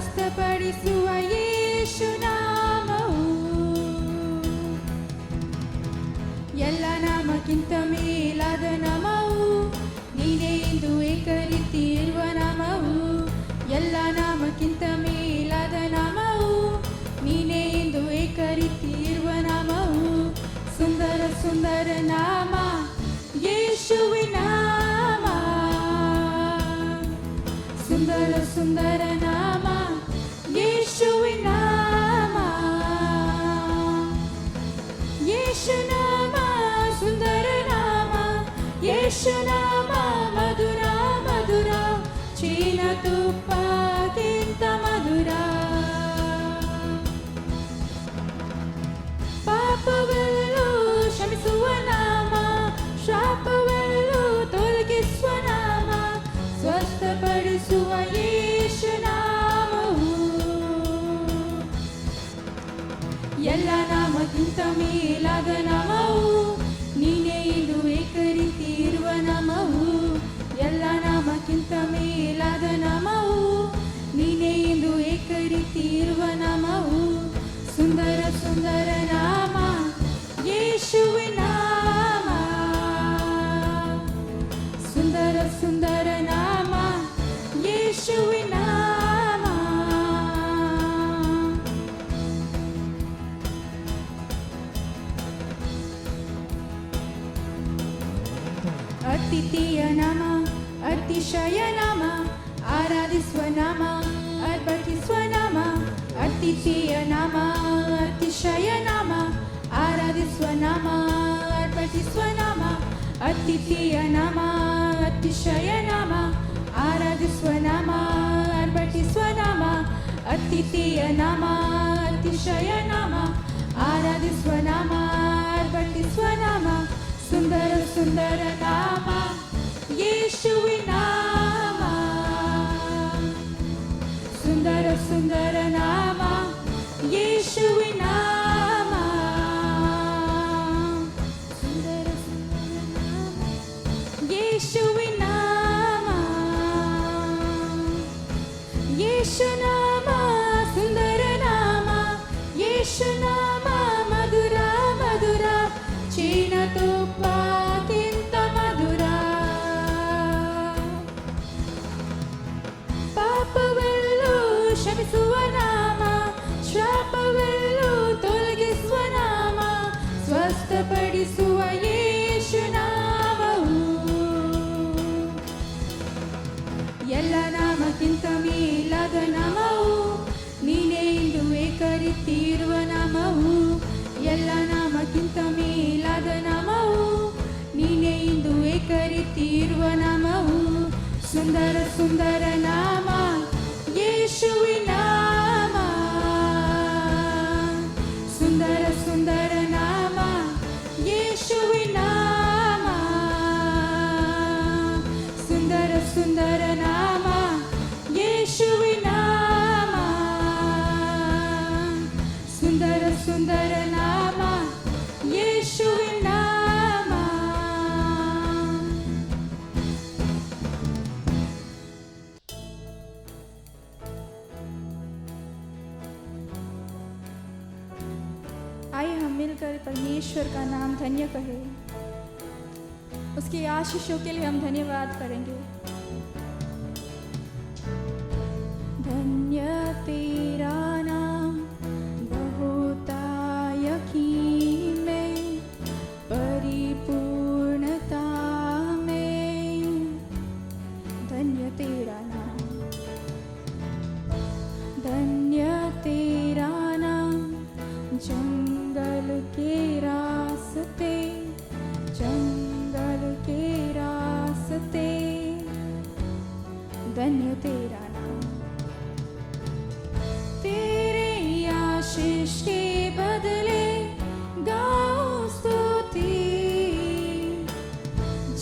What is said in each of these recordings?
ಸ್ವಸ್ಥಪಡಿಸುವ ಯೇಸು ನಾಮವು ಎಲ್ಲ ನಾಮಕ್ಕಿಂತ ಮೇಲಾದ ನಾಮವು, ನೀನೇ ಎಂದು ಏಕರೀತಿ ಇರುವ ನಾಮವು. ಎಲ್ಲ ನಾಮಕ್ಕಿಂತ ಮೇಲಾದ ನಾಮವು, ನೀನೇ ಎಂದು ಏಕರೀತಿ ಇರುವ ನಾಮವು. ಸುಂದರ ಸುಂದರ ನಾಮ ಯೇಸುವಿನ ನಾಮ, ಸುಂದರ ಸುಂದರ ನಾಮ ಯೇಸುವಿನ ನಾಮ. ಯೇಸು ನಾಮ ಸುಂದರ ನಾಮ, ಯೇಸು ನಾಮ ಮಧುರ ಮಧುರ, ಚೀನ ತುಪ್ಪಕ್ಕಿಂತ ಮಧುರ. ಪಾಪವೆಲ್ಲೂ ಕ್ಷಮಿಸುವ ನಾಮ, ಶಾಪವೆಲ್ಲೂ ತೊಲಗಿಸುವ ನಾಮ, ಸ್ವಸ್ಥಪಡಿಸುವ ಯೇಸು ನಾಮವು ಎಲ್ಲ ನಾಮಕ್ಕಿಂತ ಮೇಲಾದ ನಾಮವು, ನೀನೇ ಎಂದು ಏಕರೀತಿ ಇರುವ ನಾಮವು. ಎಲ್ಲ ನಾಮಕ್ಕಿಂತ ಮೇಲಾದ ನಾಮವು, ನೀನೇ ಎಂದು ಏಕರೀತಿ ಇರುವ ನಾಮವು. ಸುಂದರ ಸುಂದರ ನಾಮ ಯೇಸುವಿನ ನಾಮ, ಸುಂದರ ಸುಂದರ ನಾಮ ಯೇಸುವಿನ ನಾಮ. ಅತಿಥಿಯ ನಾಮ, ಅತಿಶಯ ನಾಮ, ಆರಾಧಿಸುವ ನಾಮ, ಅರ್ಪಿಸುವ ನಾಮ. ಅತಿಥಿಯ ನಾಮ, ಅತಿಶಯ ನಾಮ, ಆರಾಧಿಸುವ ನಾಮ, ಅರ್ಪಿಸುವ ನಾಮ. ಅತಿಥಿಯ ನಾಮ, ಅತಿಶಯ ನಾಮ, ಆರಾಧಿಸುವ ನಾಮ, ಅರ್ಪಿಸುವ ನಾಮ. ಅತಿಥಿಯ ನಾಮ, ಅತಿಶಯ ನಾಮ, ಆರಾಧಿಸುವ ನಾಮ, ಅರ್ಪಿಸುವ ನಾಮ. ಸುಂದರ ಸುಂದರ ನಾಮ ಯೇಸುವಿನ ನಾಮ, ಸುಂದರ ಸುಂದರ ನಾಮ ಯೇಸುವಿನ ನಾಮ. ಸುಂದರ ಸುಂದರ ನಾಮ ಯೇಸುವಿನ ನಾಮ, ಯೇಸು ನಾಮ ಸುಂದರ ನಾಮ, ಯೇಸು ನಾಮ ಮಧುರ ಮಧುರ, ಚೀನ ತುಪ್ಪಕ್ಕಿಂತ ಮಧುರ. ಪಾಪವೆಲ್ಲೂ ಕ್ಷಮಿಸುವ ನಾಮ, ಶಾಪವೆಲ್ಲೂ ತೊಲಗಿಸುವ ನಾಮ, ಸ್ವಸ್ಥಪಡಿಸುವ ಯೇಸು ನಾಮವು ಎಲ್ಲ ನಾಮಕ್ಕಿಂತ ಮೇಲಾದ ನಾಮವು, ನೀನೇ ಎಂದು ಏಕರೀತಿ ಇರುವ ನಾಮವು. ಎಲ್ಲ ನಾಮಕ್ಕಿಂತ ಮೇಲಾದ ನಾಮವು, ನೀನೇ ಎಂದು ಏಕರೀತಿ ಇರುವ ನಾಮವು. ಸುಂದರ ಸುಂದರ ನಾಮ ಯೇಸುವಿನ ನಾಮ, ಸುಂದರ ಸುಂದರ ನಾಮ ಯೇಸುವಿನ ನಾಮ. ಸುಂದರ ಸುಂದರ ನಾಮ ಯೇಸುವಿನ ನಾಮ, ಸುಂದರ ಸುಂದರ ನಾಮ ಯೇಸುವಿನ ನಾಮ. आइए हम मिलकर परमेश्वर का नाम धन्य कहें, उसकी आशीषों के लिए हम धन्यवाद करेंगे. धन्य तेरा नाम बहुतायकी में, परिपूर्णता में. धन्य तेरा नाम, धन्य तेरा नाम. जंगल के रास्ते, जंगल के रास्ते, धन्य तेरा नाम. तेरे आशीष के बदले गाओ स्तुति,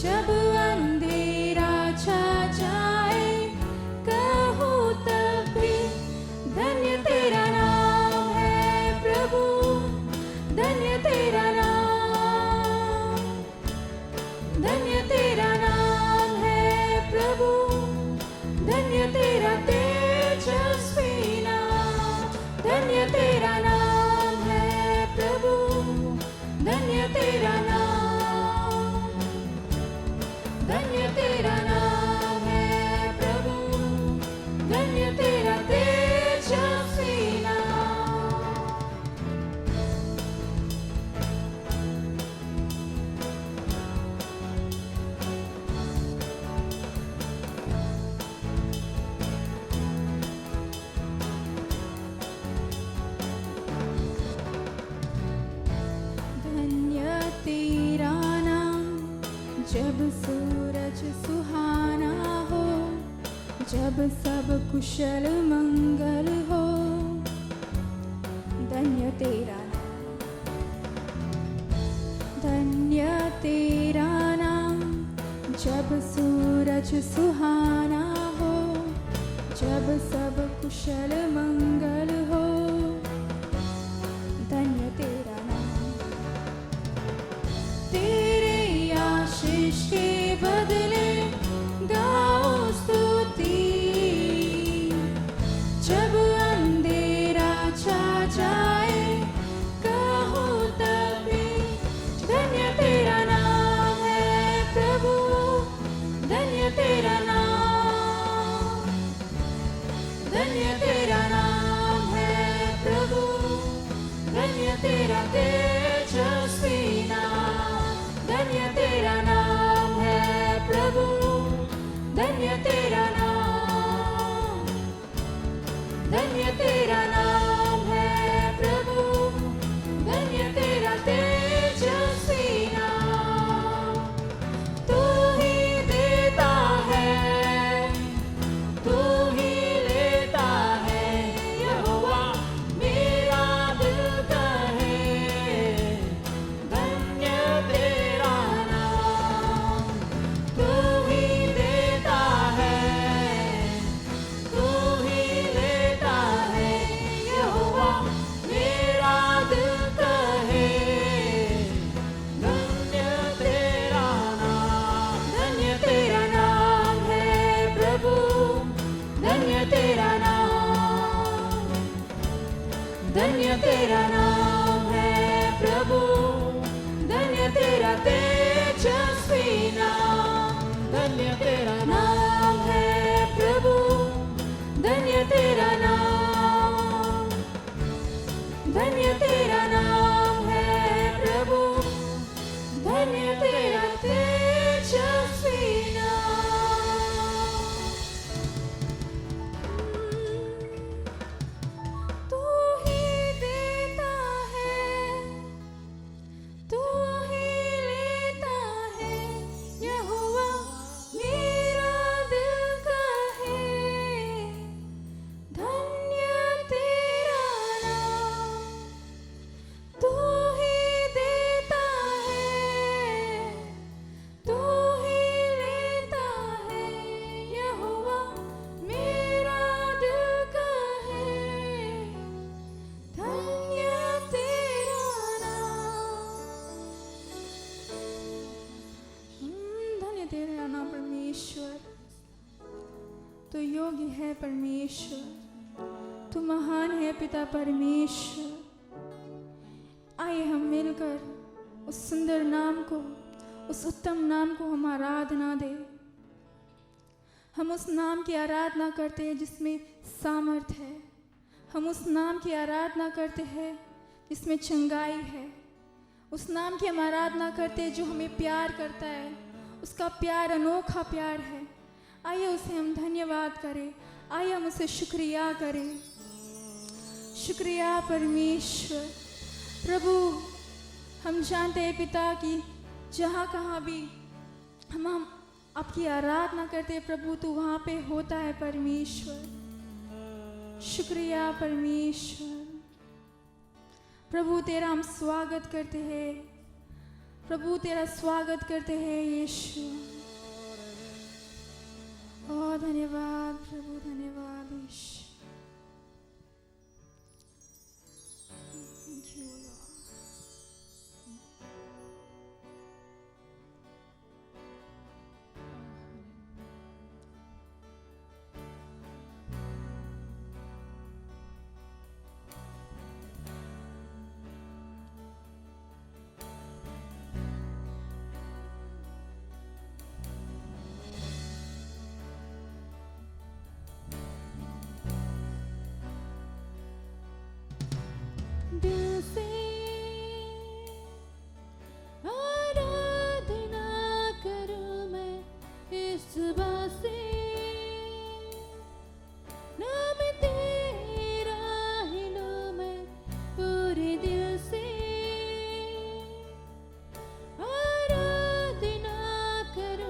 जब अंधेरा छा जाए कहूँ तब भी धन्य तेरा नाम है प्रभु, धन्य तेरा नाम, धन्य तेरा नाम है प्रभु, धन्य तेरा तेजस्वी सूरज सुहाना हो, जब सब कुशल मंगल हो, धन्य तेरा नाम, धन्य तेरा नाम। जब सूरज सुहाना हो, जब सब कुशल मंगल हो, धन्य तेरा नाम। तेरे आशीष के बदले गाओ स्तुति, जब अंधेरा छा जाए कहो तभी, धन्य तेरा नाम है प्रभु, धन्य तेरा नाम, धन्य तेरा नाम है प्रभु, धन्य तेरा तेजस्वी नाम, धन्य तेरा नाम है प्रभु, धन्य तेरा नाम, धन्य तेरा नाम है प्रभु, धन्य तेरा तेजस्वी नाम। तू ही देता है, तू ही लेता है, यहोवा मेरा दिल कहे, धन्य तेरा नाम। तू ही देता है, तू ही लेता है, यहोवा मेरा दिल कहे, धन्य तेरा नाम। धन्य तेरा नाम है प्रभु, धन्य तेरा नाम, धन्य तेरा नाम है प्रभु, धन्य तेरा तेजस्वी नाम, धन्य तेरा नाम है प्रभु, धन्य तेरा नाम, धन्य तेरा नाम है प्रभु, धन्य तेरा तेजस्वी नाम। तू ही देता है, तू ही लेता है, यहोवा मेरा दिल कहे, धन्य तेरा नाम। तू ही देता है, तू ही लेता है, यहोवा मेरा दिल कहे, धन्य तेरा नाम। धन्य तेरा नाम परमेश्वर, तू योग्य है परमेश्वर, तू महान है पिता परमेश्वर। आइए हम मिलकर उस सुंदर नाम को, उस उत्तम नाम को हम आराधना दें। हम उस नाम की आराधना करते हैं जिसमें सामर्थ है, हम उस नाम की आराधना करते हैं जिसमें चंगाई है, उस नाम की हम आराधना करते हैं जो हमें प्यार करता है, उसका प्यार अनोखा प्यार है। आइए उसे हम धन्यवाद करें, आइए हम उसे शुक्रिया करें। शुक्रिया परमेश्वर। प्रभु हम जानते हैं पिता कि जहाँ कहाँ भी हम आपकी आराधना करते हैं प्रभु, तो वहाँ पे होता है परमेश्वर। शुक्रिया परमेश्वर। प्रभु तेरा हम स्वागत करते हैं, प्रभु तेरा स्वागत करते हैं यीशु। ओ धन्यवाद प्रभु, धन्यवाद यीशु। Thank you, Lord. दिल से आराधना करूं मैं इस बात से, नाम तेरा ही लूं मैं पूरे दिल से। आराधना करूं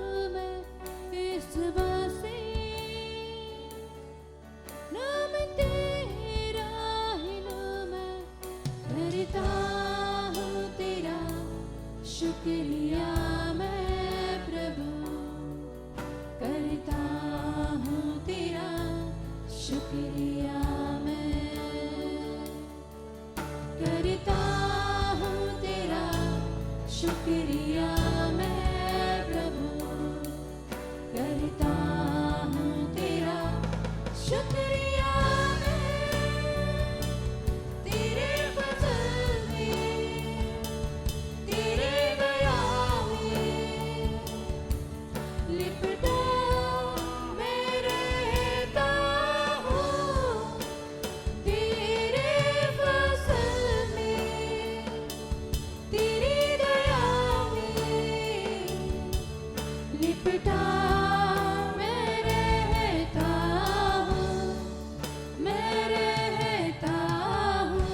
लिपटा मैं रहता हूँ, मैं रहता हूँ,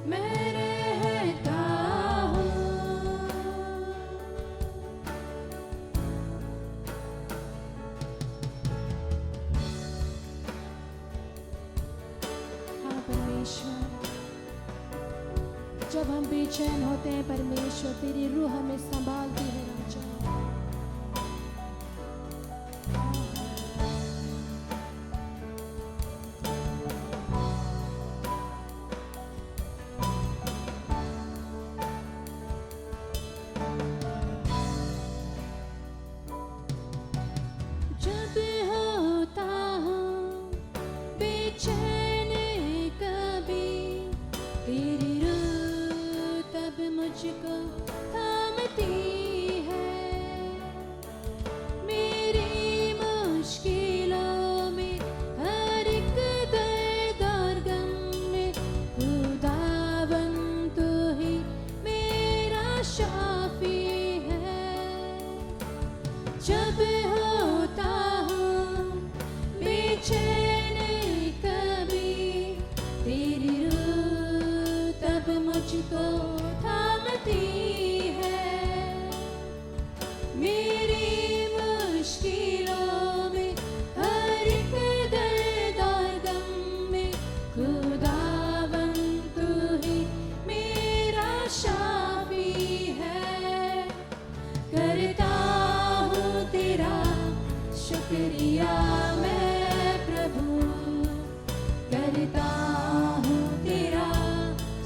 मैं रहता हूँ। हाँ परमेश्वर, जब हम बेचैन होते हैं परमेश्वर, तेरी रूह हमें संभालती है राजा। जब होता हूँ बेचैन कभी, तेरी रूह तब मुझको थामती है। मेरी मुश्किलों में हर एक दर्द और गम में खुदावन तू ही मेरा शाफी है। जब होता हूँ बेचैन कभी, तेरी रूह तब मुझको थामती है। मेरी मुश्किलों में हर एक दर्द और गम में खुदावन तू ही मेरा शाफी है। करता हूँ तेरा शुक्रिया मैं प्रभु, करता हूँ तेरा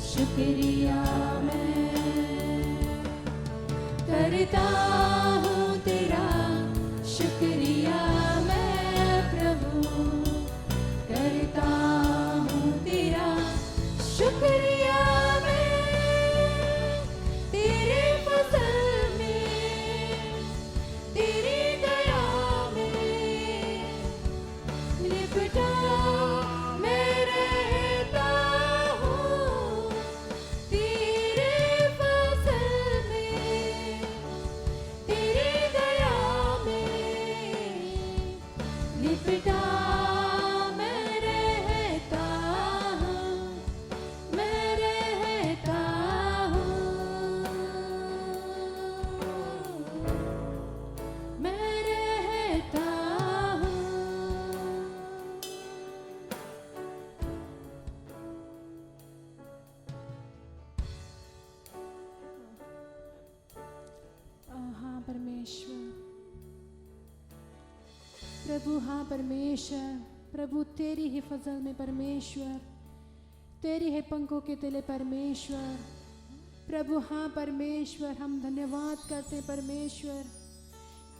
शुक्रिया मैं, करता हूँ तेरा शुक्रिया मैं प्रभु, करता हूँ तेरा शुक्रिया मैं। तेरे फजल में, तेरी दया में लिपटा मैं रहता हूँ। तेरे फजल में, तेरी दया में लिपटा मैं रहता हूँ, मैं रहता हूँ, मैं रहता हूँ। हाँ परमेश्वर प्रभु, हाँ परमेश्वर प्रभु, तेरी ही फजल में परमेश्वर, तेरी ही पंखों के तले परमेश्वर प्रभु, हाँ परमेश्वर हम धन्यवाद करते हैं परमेश्वर।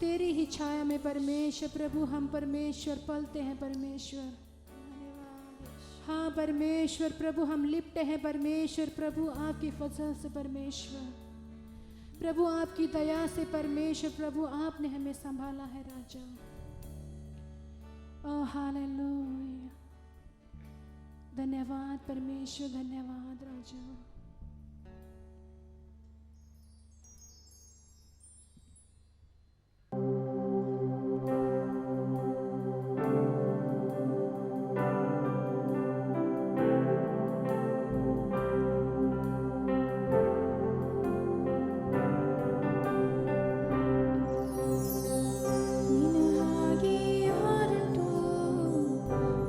तेरी ही छाया में परमेश्वर प्रभु हम परमेश्वर पलते हैं परमेश्वर। हाँ परमेश्वर प्रभु हम लिपटे हैं परमेश्वर प्रभु आपकी फजल से परमेश्वर प्रभु, आपकी दया से परमेश्वर प्रभु आपने हमें संभाला है राजा। ओह हालेलुया, धन्यवाद परमेश्वर, धन्यवाद राजा।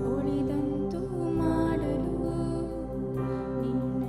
ಉಳಿದಂತು ಮಾಡಲು ನಿನ್ನ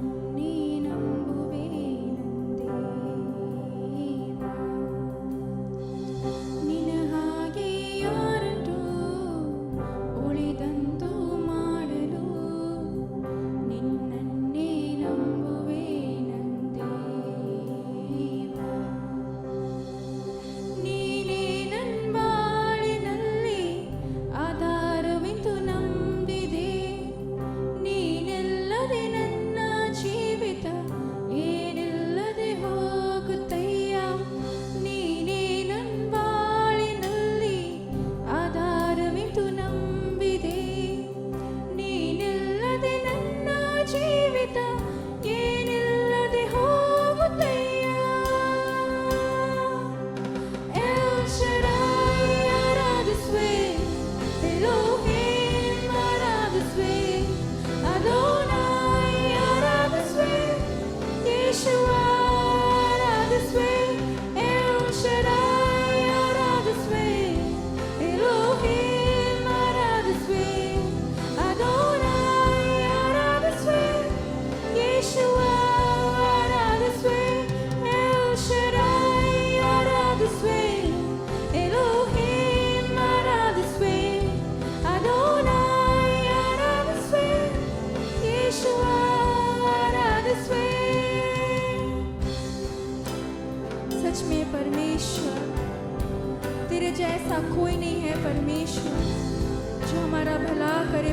परमेश्वर, जो हमारा भला करे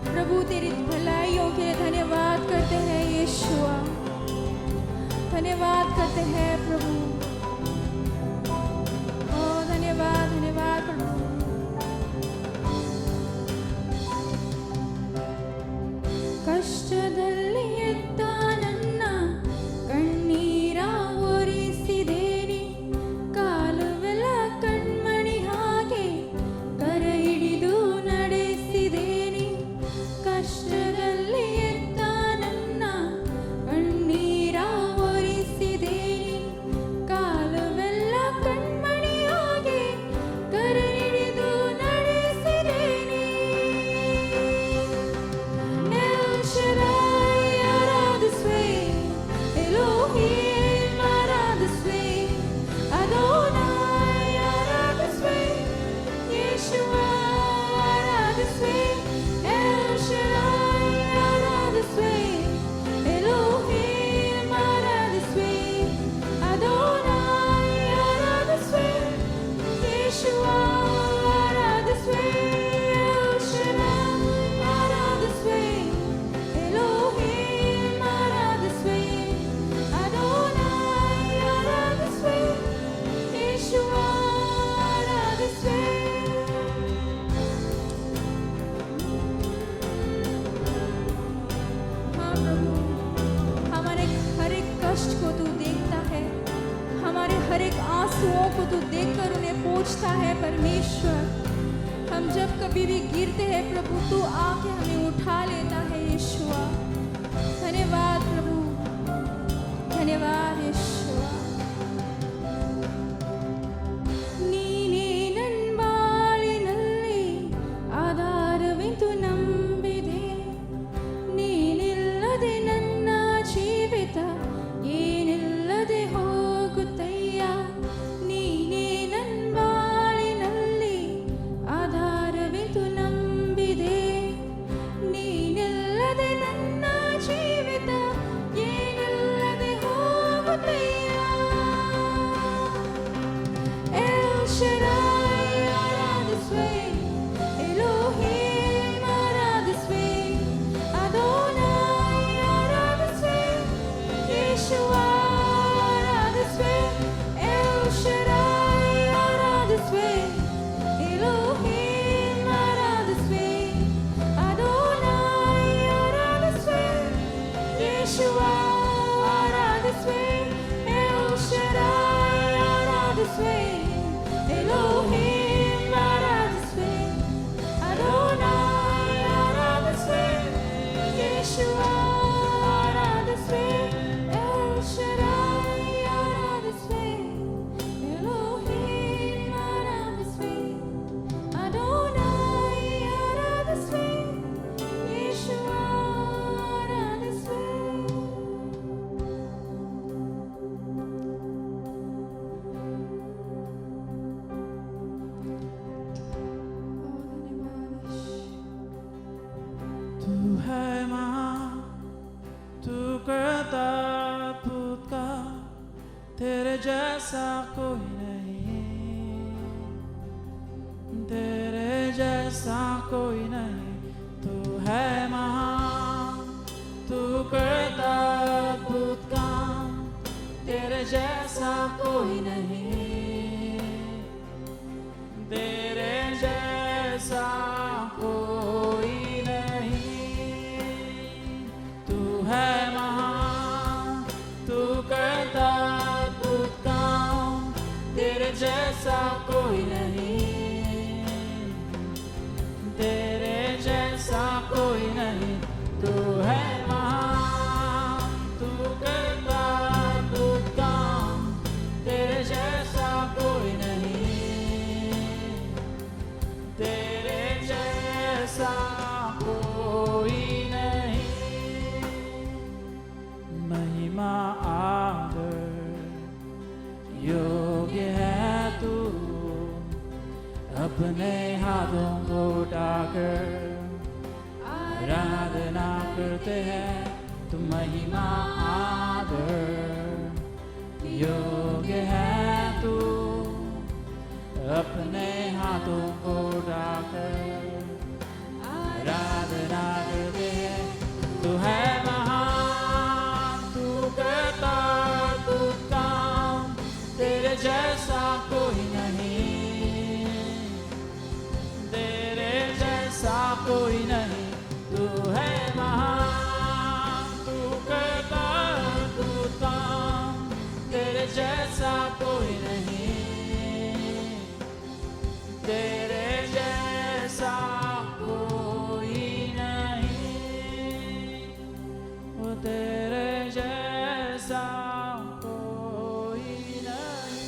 प्रभु तेरी भलाइयों के लिए धन्यवाद करते हैं यीशुआ, धन्यवाद करते हैं प्रभु। ओ धन्यवाद धन्यवाद प्रभु। कष्टದಲ್ಲಿ ಎದ್ದ ನನ್ನ ಕಣ್ಣೀರ ಒರೆಸಿದೇನಿ, ಕಾಲುವೆಲ್ಲ ಕಣ್ಮಣಿ ಹಾಗೆ ಕರ ಹಿಡಿದು ನಡೆಸಿದೇನಿ। ಕಷ್ಟದಲ್ಲಿ ಎದ್ದ ನನ್ನ ಕಣ್ಣೀರ ಒರೆಸಿದೇನಿ, ಕಾಲುವೆಲ್ಲ ಕಣ್ಮಣಿ ಹಾಗೆ ಕರ ಹಿಡಿದು ನಡೆಸಿದೇನಿ। El Shaddai ಆರಾಧಿಸುವೆ, Elohim ಆರಾಧಿಸುವೆ, Adonai ಆರಾಧಿಸುವೆ, ಯೇಶುವಾ ಆರಾಧಿಸುವೆ। El Shaddai ಆರಾಧಿಸುವೆ, Elohim ಆರಾಧಿಸುವೆ, Adonai ಆರಾಧಿಸುವೆ, ಯೇಶುವಾ ಆರಾಧಿಸುವೆ। El Shaddai ಆರಾಧಿಸುವೆ, Elohim ಆರಾಧಿಸುವೆ, Adonai ಆರಾಧಿಸುವೆ, ಯೇಶುವಾ ಆರಾಧಿಸುವೆ। हाँ प्रभु, हमारे हर एक कष्ट को तू देखता है, हमारे हर एक आंसुओं को तू देखकर उन्हें पोंछता है परमेश्वर। हम जब कभी भी गिरते हैं प्रभु, तू आके हमें उठा लेता है यीशुआ। धन्यवाद प्रभु, धन्यवाद यीशुआ। ನೀನೇ ನನ್ನ ಬಾಳಿನಲ್ಲಿ ಆಧಾರವೆಂದು ನಂಬಿದೆ, ನೀನಿಲ್ಲದೆ ನನ್ನ ಜೀವಿತ ಏನಿಲ್ಲದೆ ಹೋಗುತ್ತಯ್ಯ। ನೀನೇ ನನ್ನ ಬಾಳಿನಲ್ಲಿ ಆಧಾರವೆಂದು ನಂಬಿದೆ, ನೀನಿಲ್ಲದೆ ನನ್ನ ಜೀವಿತ ಏನಿಲ್ಲದೆ ಹೋಗುತ್ತಯ್ಯ। El Shaddai ಆರಾಧಿಸುವೆ, Elohim ಆರಾಧಿಸುವೆ, Adonai ಆರಾಧಿಸುವೆ, ಯೇಶುವಾ ಆರಾಧಿಸುವೆ। El Shaddai ಆರಾಧಿಸುವೆ, Elohim ಆರಾಧಿಸುವೆ, Adonai ಆರಾಧಿಸುವೆ, ಯೇಶುವಾ ಆರಾಧಿಸುವೆ। El Shaddai ಆರಾಧಿಸುವೆ, Elohim ಆರಾಧಿಸುವೆ, Adonai ಆರಾಧಿಸುವೆ, ಯೇಶುವಾ ಆರಾಧಿಸುವೆ। El Shaddai ಆರಾಧಿಸುವೆ, Elohim ಆರಾಧಿಸುವೆ, Adonai ಆರಾಧಿಸುವೆ, ಯೇಶುವಾ ಆರಾಧಿಸುವೆ। तू है महान, तू करता अद्भुत काम, तेरे जैसा कोई नहीं, तेरे जैसा कोई नहीं। तू है महान, तू करता अद्भुत काम, तेरे जैसा कोई नहीं, तेरे जैसा कोई नहीं। तू है महान, तू करता अद्भुत काम, तेरे जैसा कोई नहीं, तेरे जैसा कोई नहीं। तू है महान, तू करता अद्भुत काम, तेरे जैसा कोई नहीं, तेरे जैसा कोई नहीं। महिमा आदर योग्य है तू, अपने हाथों को उठाकर आराधना करते हैं। तू महिमा आदर योग्य है तू, अपने हाथों को उठाकर आराधना करते हैं। तू है महान, तू करता अद्भुत काम, तेरे जैसा कोई नहीं, तेरे जैसा कोई नहीं। तू है महान, तू करता अद्भुत काम, तेरे जैसा कोई नहीं, तेरे जैसा कोई नहीं, वो तेरे जैसा कोई नहीं।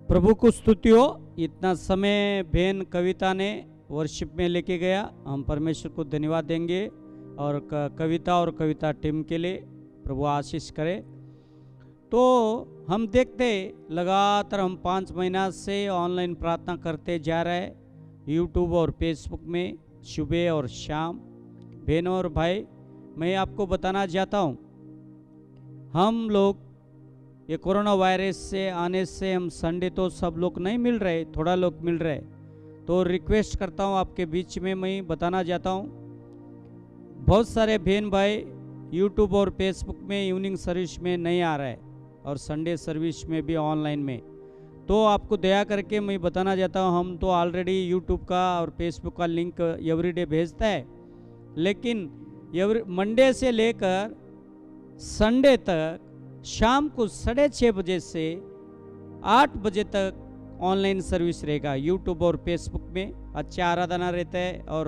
प्रभु को स्तुति हो। इतना समय बहन कविता ने वर्शिप में लेके गया, हम परमेश्वर को धन्यवाद देंगे और कविता और कविता टीम के लिए प्रभु आशीष करे। तो हम देखते लगातार हम 5 महीना से ऑनलाइन प्रार्थना करते जा रहे हैं, यूट्यूब और फेसबुक में सुबह और शाम। बहनों और भाई, मैं आपको बताना चाहता हूँ, हम लोग ये कोरोना वायरस से आने से हम संडे तो सब लोग नहीं मिल रहे, थोड़ा लोग मिल रहे, तो रिक्वेस्ट करता हूँ आपके बीच में मैं बताना चाहता हूँ, बहुत सारे बहन भाई यूट्यूब और फेसबुक में इवनिंग सर्विस में नहीं आ रहा है और संडे सर्विस में भी ऑनलाइन में। तो आपको दया करके मैं बताना चाहता हूँ, हम तो ऑलरेडी यूट्यूब का और फेसबुक का लिंक एवरीडे भेजता है, लेकिन मंडे से लेकर संडे तक शाम को 6:30 बजे से 8 बजे तक ऑनलाइन सर्विस रहेगा यूट्यूब और फेसबुक में। अच्छा आराधना रहता है और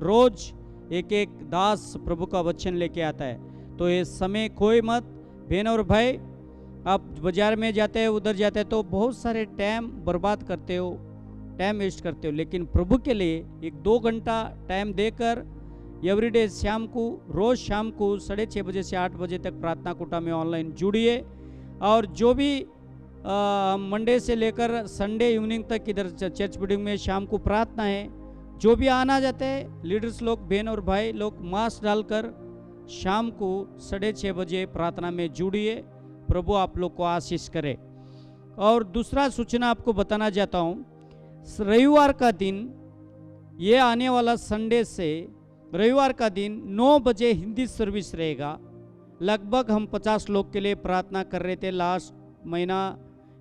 रोज एक एक दास प्रभु का वचन लेके आता है। तो ये समय खोए मत बहन और भाई। आप बाजार में जाते हैं, उधर जाते हैं तो बहुत सारे टाइम बर्बाद करते हो, टाइम वेस्ट करते हो, लेकिन प्रभु के लिए 1-2 घंटा टाइम देकर एवरीडे शाम को, रोज़ शाम को 6:30 बजे से 8 बजे तक प्रार्थना कोटा में ऑनलाइन जुड़िए। और जो भी मंडे से लेकर संडे इवनिंग तक इधर चर्च बिल्डिंग में शाम को प्रार्थना है, जो भी आना जाते हैं लीडर्स लोग, बहन और भाई लोग मास्क डालकर शाम को 6:30 बजे प्रार्थना में जुड़िए। प्रभु आप लोग को आशीष करे। और दूसरा सूचना आपको बताना चाहता हूँ, रविवार का दिन, ये आने वाला संडे से रविवार का दिन 9 बजे हिंदी सर्विस रहेगा। लगभग हम 50 लोग के लिए प्रार्थना कर रहे थे, लास्ट महीना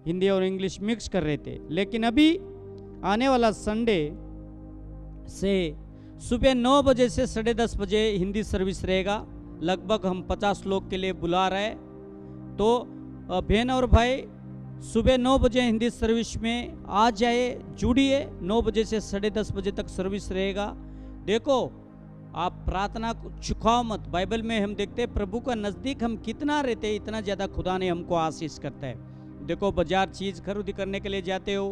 हिंदी और इंग्लिश मिक्स कर रहे थे, लेकिन अभी आने वाला संडे से सुबह 9 बजे से 10:30 बजे हिंदी सर्विस रहेगा। लगभग हम 50 लोग के लिए बुला रहे हैं। तो बहन और भाई सुबह 9 बजे हिंदी सर्विस में आ जाए, जुड़िए। 9 बजे से 10:30 बजे तक सर्विस रहेगा। देखो, आप प्रार्थना को चुकाओ मत। बाइबल में हम देखते हैं प्रभु का नज़दीक हम कितना रहते हैं, इतना ज़्यादा खुदा ने हमको आशीष करता है। देखो, बाजार चीज़ खरीदी करने के लिए जाते हो,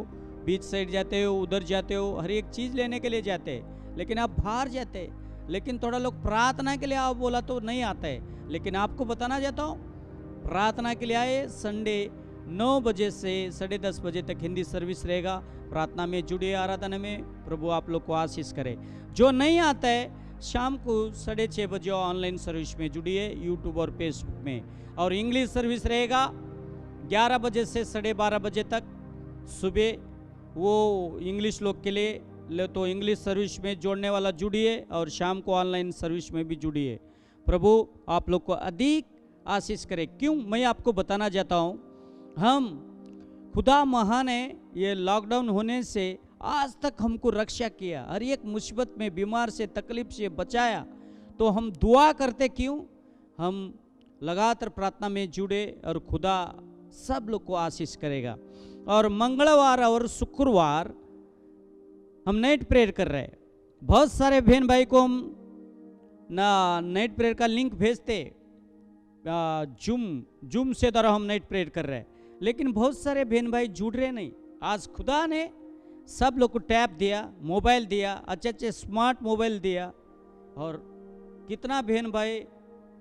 बीच साइड जाते हो, उधर जाते हो, हर एक चीज़ लेने के लिए जाते हैं, लेकिन आप बाहर जाते हैं। लेकिन थोड़ा लोग प्रार्थना के लिए आप बोला तो नहीं आता है। लेकिन आपको बताना चाहता हूँ, प्रार्थना के लिए आए। संडे 9 बजे से 10:30 बजे तक हिंदी सर्विस रहेगा। प्रार्थना में जुड़िए, आराधना में। प्रभु आप लोग को आशीष करे। जो नहीं आता है, शाम को 6:30 बजे ऑनलाइन सर्विस में जुड़िए यूट्यूब और फेसबुक में। और इंग्लिश सर्विस रहेगा 11 बजे से 12:30 बजे तक सुबह, वो इंग्लिश लोग के लिए। तो इंग्लिश सर्विस में जोड़ने वाला जुड़िए और शाम को ऑनलाइन सर्विस में भी जुड़िए। प्रभु आप लोग को अधिक आशीष करे। क्यों, मैं आपको बताना चाहता हूँ, हम खुदा महान है। ये लॉकडाउन होने से आज तक हमको रक्षा किया, हर एक मुसीबत में, बीमार से, तकलीफ से बचाया। तो हम दुआ करते क्यों, हम लगातार प्रार्थना में जुड़े और खुदा सब लोग को आशीष करेगा। और मंगलवार और शुक्रवार हम नाइट प्रेयर कर रहे हैं। बहुत सारे बहन भाई को हम नाइट प्रेयर का लिंक भेजते, जूम से द्वारा हम नाइट प्रेयर कर रहे हैं, लेकिन बहुत सारे बहन भाई जुड़ रहे नहीं। आज खुदा ने सब लोग को टैब दिया, मोबाइल दिया, अच्छे स्मार्ट मोबाइल दिया, और कितना बहन भाई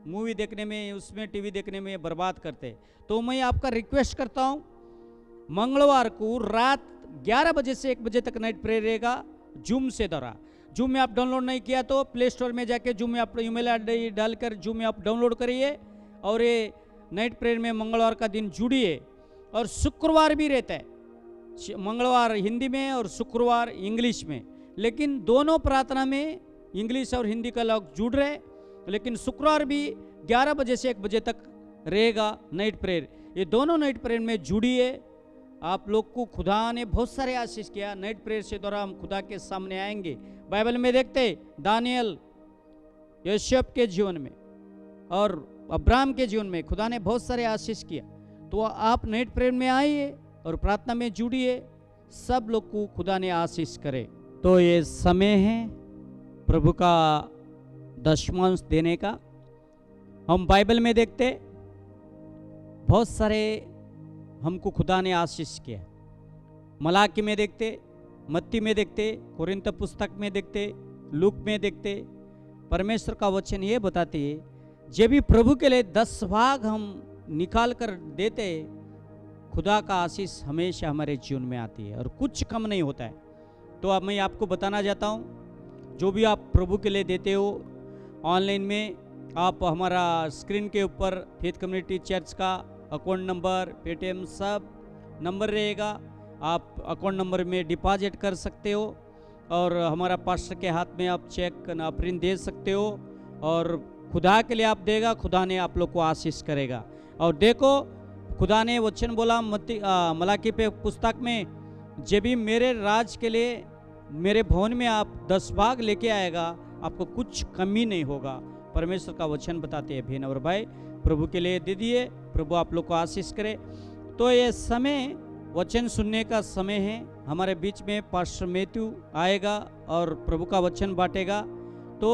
मूवी देखने में, उसमें टीवी देखने में बर्बाद करते। तो मैं आपका रिक्वेस्ट करता हूँ, मंगलवार को रात 11 बजे से 1 बजे तक नाइट प्रेयर रहेगा जूम से द्वारा। जूम में आप डाउनलोड नहीं किया तो प्ले स्टोर में जाके जूम में आप ईमेल आईडी डालकर जूम में आप डाउनलोड करिए। और ये नाइट प्रेयर में मंगलवार का दिन जुड़िए, और शुक्रवार भी रहता है, मंगलवार हिंदी में और शुक्रवार इंग्लिश में, लेकिन दोनों प्रार्थना में इंग्लिश और हिंदी का लोग जुड़ रहे, लेकिन शुक्रवार भी 11 बजे से 1 बजे तक रहेगा नाइट प्रेयर। ये दोनों नाइट प्रेयर में जुड़िए। आप लोग को खुदा ने बहुत सारे आशीष किया। नाइट प्रेयर से द्वारा हम खुदा के सामने आएंगे। बाइबल में देखते दानियल यूसुफ के जीवन में और अब्राहम के जीवन में खुदा ने बहुत सारे आशीष किया। तो आप नाइट प्रेयर में आइए और प्रार्थना में जुड़िए, सब लोग को खुदा ने आशीष करे। तो ये समय है प्रभु का दशमांश देने का। हम बाइबल में देखते बहुत सारे हमको खुदा ने आशीष किया। मलाकी में देखते, मत्ती में देखते, कोरिन्थ पुस्तक में देखते, लूक में देखते, परमेश्वर का वचन ये बताते है जब भी प्रभु के लिए 10 भाग हम निकाल कर देते, खुदा का आशीष हमेशा हमारे जीवन में आती है और कुछ कम नहीं होता है। तो अब मैं आपको बताना चाहता हूँ, जो भी आप प्रभु के लिए देते हो ऑनलाइन में, आप हमारा स्क्रीन के ऊपर फेथ कम्युनिटी चर्च का अकाउंट नंबर, पेटीएम सब नंबर रहेगा। आप अकाउंट नंबर में डिपॉजिट कर सकते हो और हमारा पास्टर के हाथ में आप चेक प्रिंट दे सकते हो और खुदा के लिए आप देगा, खुदा ने आप लोग को आशीष करेगा। और देखो खुदा ने वचन बोला मलाकी पे पुस्तक में, जब भी मेरे राज के लिए मेरे भवन में आप 10 भाग लेके आएगा, आपको कुछ कमी नहीं होगा। परमेश्वर का वचन बताते हैं बहन और भाई, प्रभु के लिए दे दिए, प्रभु आप लोग को आशीष करे। तो ये समय वचन सुनने का समय है। हमारे बीच में पास्टर मैथ्यू आएगा और प्रभु का वचन बांटेगा। तो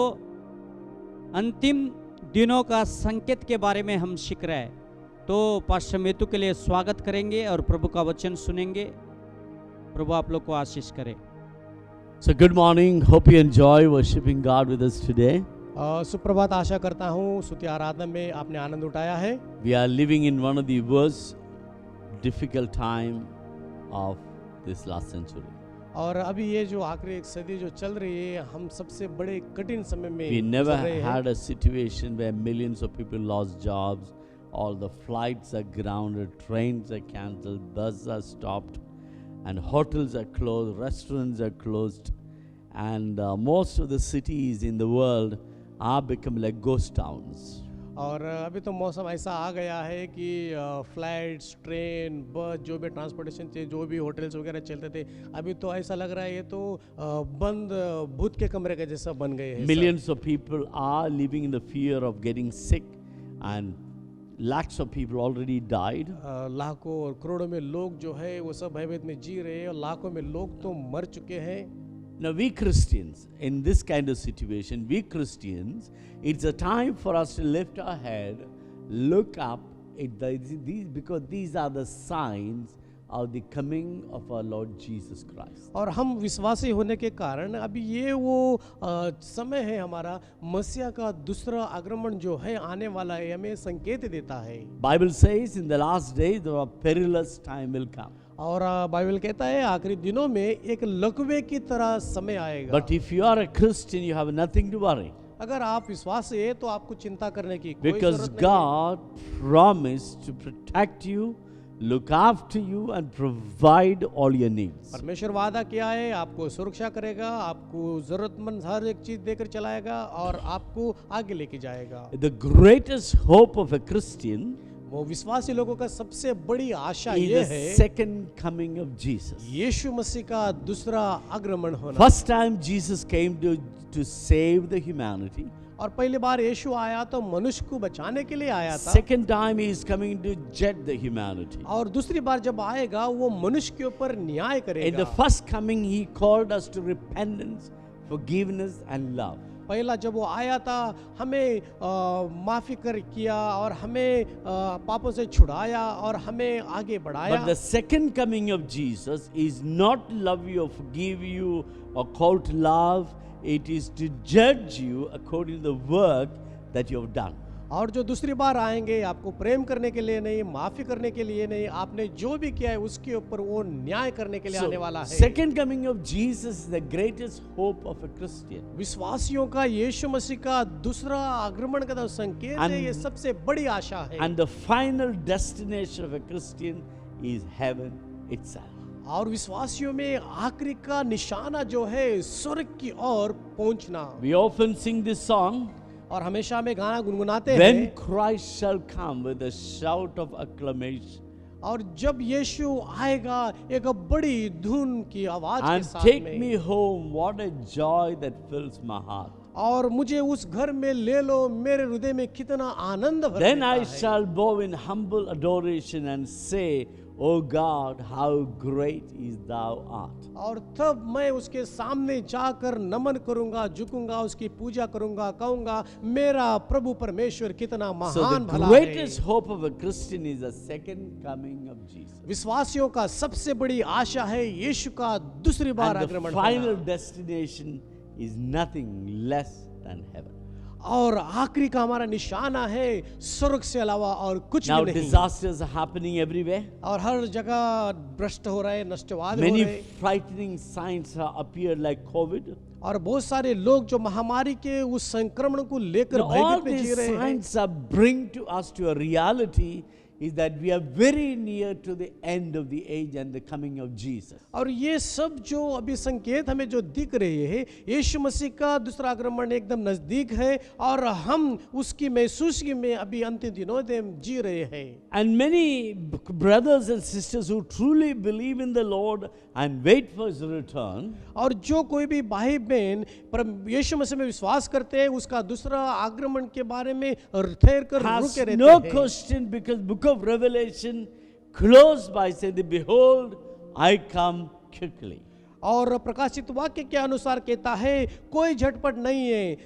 अंतिम दिनों का संकेत के बारे में हम सीख रहे हैं। तो पास्टर मैथ्यू के लिए स्वागत करेंगे और प्रभु का वचन सुनेंगे। प्रभु आप लोग को आशीष करे। So good morning. Hope you enjoy worshiping God with us today. सुप्रभात। आशा करता हूँ स्तुति आराधना में आपने आनंद उठाया है। We are living in one of the worst difficult time of this last century. और अभी ये जो आखिरी एक सदी जो चल रही है, हम सबसे बड़े कठिन समय में We never चल रहे had हैं। a situation where millions of people lost jobs, all the flights are grounded, trains are cancelled, buses are stopped, and hotels are closed, restaurants are closed, and most of the cities in the world are become like ghost towns. और अभी तो मौसम ऐसा आ गया है कि flights, train, बस, जो भी ट्रांसपोर्टेशन थे, जो भी होटल्स वगैरह चलते थे, अभी तो ऐसा लग रहा है ये तो बंद भूत के कमरे के जैसा बन गए हैं। Millions of people are living in the fear of getting sick, and lakhs of people already died. लाखों और करोड़ों में लोग जो है वो सब भयभीत में जी रहे हैं और लाखों में लोग तो मर चुके हैं। Now we Christians, in this kind of situation, we Christians, it's a time for us to lift our head, look up, because these are the signs of the coming of our Lord Jesus Christ. और हम विश्वासी होने के कारण अभी ये वो समय है हमारा, मसीहा का दूसरा आगमन जो है आने वाला है, हमें संकेत देता है। Bible says in the last days there a perilous time will come. और बाइबल कहता है आखिरी दिनों में एक लकवे की तरह समय आएगा। But if you are a Christian, you have nothing to worry. अगर आप विश्वासी है तो आपको चिंता करने की कोई Because जरूरत नहीं है। God promised to protect you, look after you, and provide all your needs. परमेश्वर वादा किया है, आपको सुरक्षा करेगा, आपको जरूरतमंद हर एक चीज देकर चलाएगा और आपको आगे लेके जाएगा। The greatest hope of a Christian वो विश्वासी लोगों का सबसे बड़ी आशा is ये the है second coming of Jesus. यीशु मसीह का दूसरा आगमन होना। First time Jesus came to save the humanity. और पहली बार यीशु आया तो मनुष्य को बचाने के लिए आया था। Second time he is coming to judge the humanity. और दूसरी बार जब आएगा वो मनुष्य के ऊपर न्याय In करेगा। the first coming he called us to repentance, forgiveness and love. पहला जब वो आया था हमें माफी कर किया और हमें पापों से छुड़ाया और हमें आगे बढ़ाया। But the second coming of Jesus is not love you or forgive you or call to love. It is to judge you according to the work that you have done. और जो दूसरी बार आएंगे आपको प्रेम करने के लिए नहीं, माफी करने के लिए नहीं, आपने जो भी किया है उसके ऊपर वो न्याय करने के लिए आने वाला है। second coming of Jesus is the greatest hope of a Christian. विश्वासियों का यीशु मसीह का दूसरा आगमन का जो संकेत है, ये सबसे बड़ी आशा है। And the final destination of a Christian is heaven itself. और विश्वासियों में आखिरी का निशाना जो है स्वर्ग की ओर पहुंचना। We often sing this song, और हमेशा में गाना गुनगुनाते when हैं, Christ shall come with a shout of acclamation और जब यीशु आएगा एक बड़ी धुन की आवाज के and साथ take में, me home, what a joy that fills my heart. और मुझे उस घर में ले लो, मेरे हृदय में कितना आनंद भर Then देता I है। shall bow in humble adoration and say, O God, how great is thou art. और तब मैं उसके सामने जाकर नमन करूंगा, झुकूंगा, उसकी पूजा करूंगा, कहूंगा मेरा प्रभु परमेश्वर कितना So महान the भला greatest है। hope of a Christian is the second coming of Jesus. विश्वासियों का सबसे बड़ी आशा है यीशु का दूसरी बार And the आगमन final करना। destination is nothing less than heaven. और आखिरी का हमारा निशाना है स्वर्ग से अलावा और कुछ Now भी नहीं। disasters are happening everywhere. और हर जगह भ्रष्ट हो रहे, नष्टवाद हो Many रहे, frightening signs have appeared like COVID. और बहुत सारे लोग जो महामारी के उस संक्रमण को लेकर Now, all भयभीत में जी these रहे हैं। signs are bring to us to a reality is that we are very near to the end of the age and the coming of Jesus. और ये सब जो अभी संकेत हमें जो दिख रहे हैं, यीशु मसीह का दूसरा आगमन एकदम नजदीक है और हम उसकी महसूसी में अभी अंतिम दिनों में जी रहे हैं। And many brothers and sisters who truly believe in the Lord and wait for His return और जो कोई भी भाई बहन पर यीशु मसीह में विश्वास करते हैं, उसका दूसरा आगमन के बारे में ठहर कर has रुके रहते no हैं। question, because book of Revelation closed by saying, behold, I come quickly. और प्रकाशित वाक्य के अनुसार कहता है कोई झटपट नहीं है,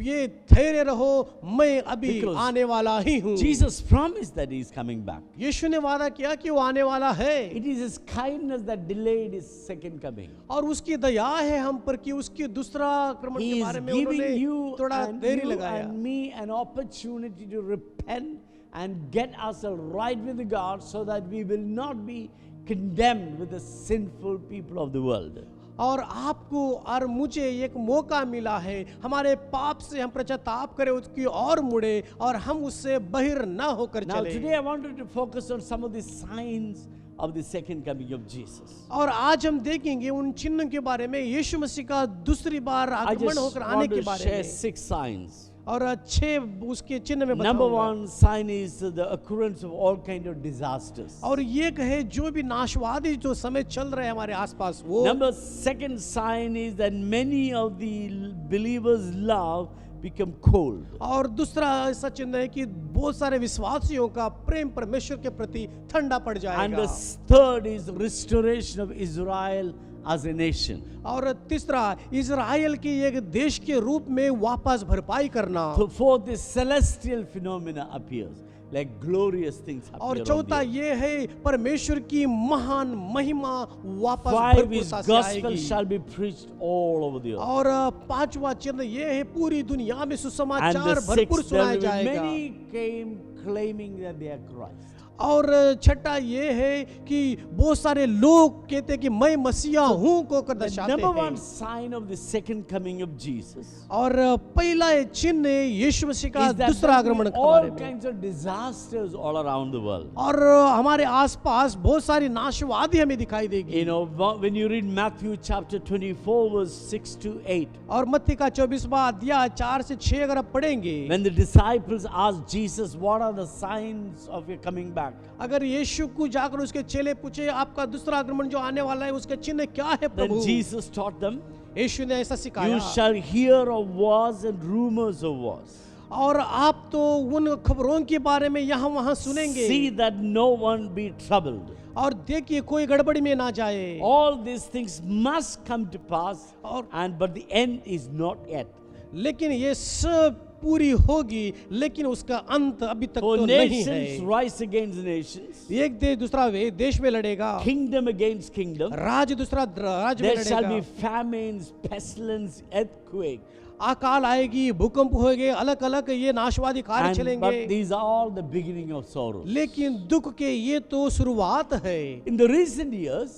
ये ठहरे रहो, मैं अभी Because आने वाला ही हूँ। Jesus promised that He is coming back. यीशु ने वादा किया कि वो आने वाला है, It is His kindness that delayed His second coming. और उसकी दया है हम पर कि उसकी दूसरा आक्रमण He के is बारे में giving उन्होंने you थोड़ा and, देरी you लगाया। and me an opportunity to repent and get ourselves right with God so that we will not be condemned with the sinful people of the world. और आपको और मुझे एक मौका मिला है, हमारे पाप से हम पश्चाताप करें, उसकी और मुड़े और हम उससे बहिर न होकर Now चले। today I wanted to focus on some of the signs of the second coming of Jesus. और आज हम देखेंगे उन चिन्हों के बारे में, यीशु मसीह का दूसरी बार I आगमन just होकर आने want के to बारे share में। 6 signs. और 6 उसके चिन्ह में Number बताऊंगा। 1 sign is the occurrence of all kind of disasters. और ये कहे जो भी नाशवादी जो समय चल रहे हैं हमारे आसपास वो। Number 2nd sign is that many of the believers' love become cold. और दूसरा ऐसा चिन्ह है कि बहुत सारे विश्वासियों का प्रेम परमेश्वर के प्रति ठंडा पड़ And जाएगा। the third is restoration of Israel as a nation. और तीसरा इजराइल की एक देश के रूप में वापस भरपाई करना। So fourth, this celestial phenomena appears, like glorious things appear. और on चौथा the earth. ये है परमेश्वर की महान महिमा वापस 5 भरपूर is सा से gospel आएगी। shall be preached all over the earth. और पांचवा चिन्ह ये है पूरी दुनिया में And सुसमाचार the भरपूर 6th, there सुनाया will be जाएगा। many came claiming that they are Christ. और छठा ये है कि बहुत सारे लोग कहते हैं कि मैं मसीहा हूँ को कर The दर्शाते number हैं। one sign of the second coming of Jesus और पहला चिन्ह यीशु मसीह का is that दूसरा there will आगमन be के all बारे में। kinds of disasters all around the world. और हमारे आसपास बहुत सारी नाशवादी हमें दिखाई देगी। You know, when you read Matthew chapter 24 verse 6 to 8, और मत्ती का 24वां अध्याय 4 से 6 अगर आप पढ़ेंगे, when the disciples asked Jesus, what are the signs of your coming back? अगर यीशु को जाकर उसके चेले पूछे आपका दूसरा आगमन जो आने वाला है उसके चिन्ह क्या है Then प्रभु? Jesus taught them, यीशु ने ऐसा you सिखाया। shall hear of wars and rumors of wars. और आप तो उन खबरों के बारे में यहाँ वहाँ सुनेंगे। See that no one be troubled. और देखिए कोई गड़बड़ी में ना जाए। All these things must come to pass, और but the end is not yet. लेकिन ये सब पूरी होगी, लेकिन उसका अंत अभी तक For तो नहीं nations है। rise against nations, एक देश दूसरा देश में लड़ेगा, kingdom against kingdom. राज्य दूसरा राज्य में There shall be लड़ेगा, famines, pestilence, earthquake. अकाल आएगी, भूकंप होंगे, अलग अलग ये नाशवादी कार्य But चलेंगे, these are all the beginning of sorrow. लेकिन दुख के ये तो शुरुआत है। In the recent years,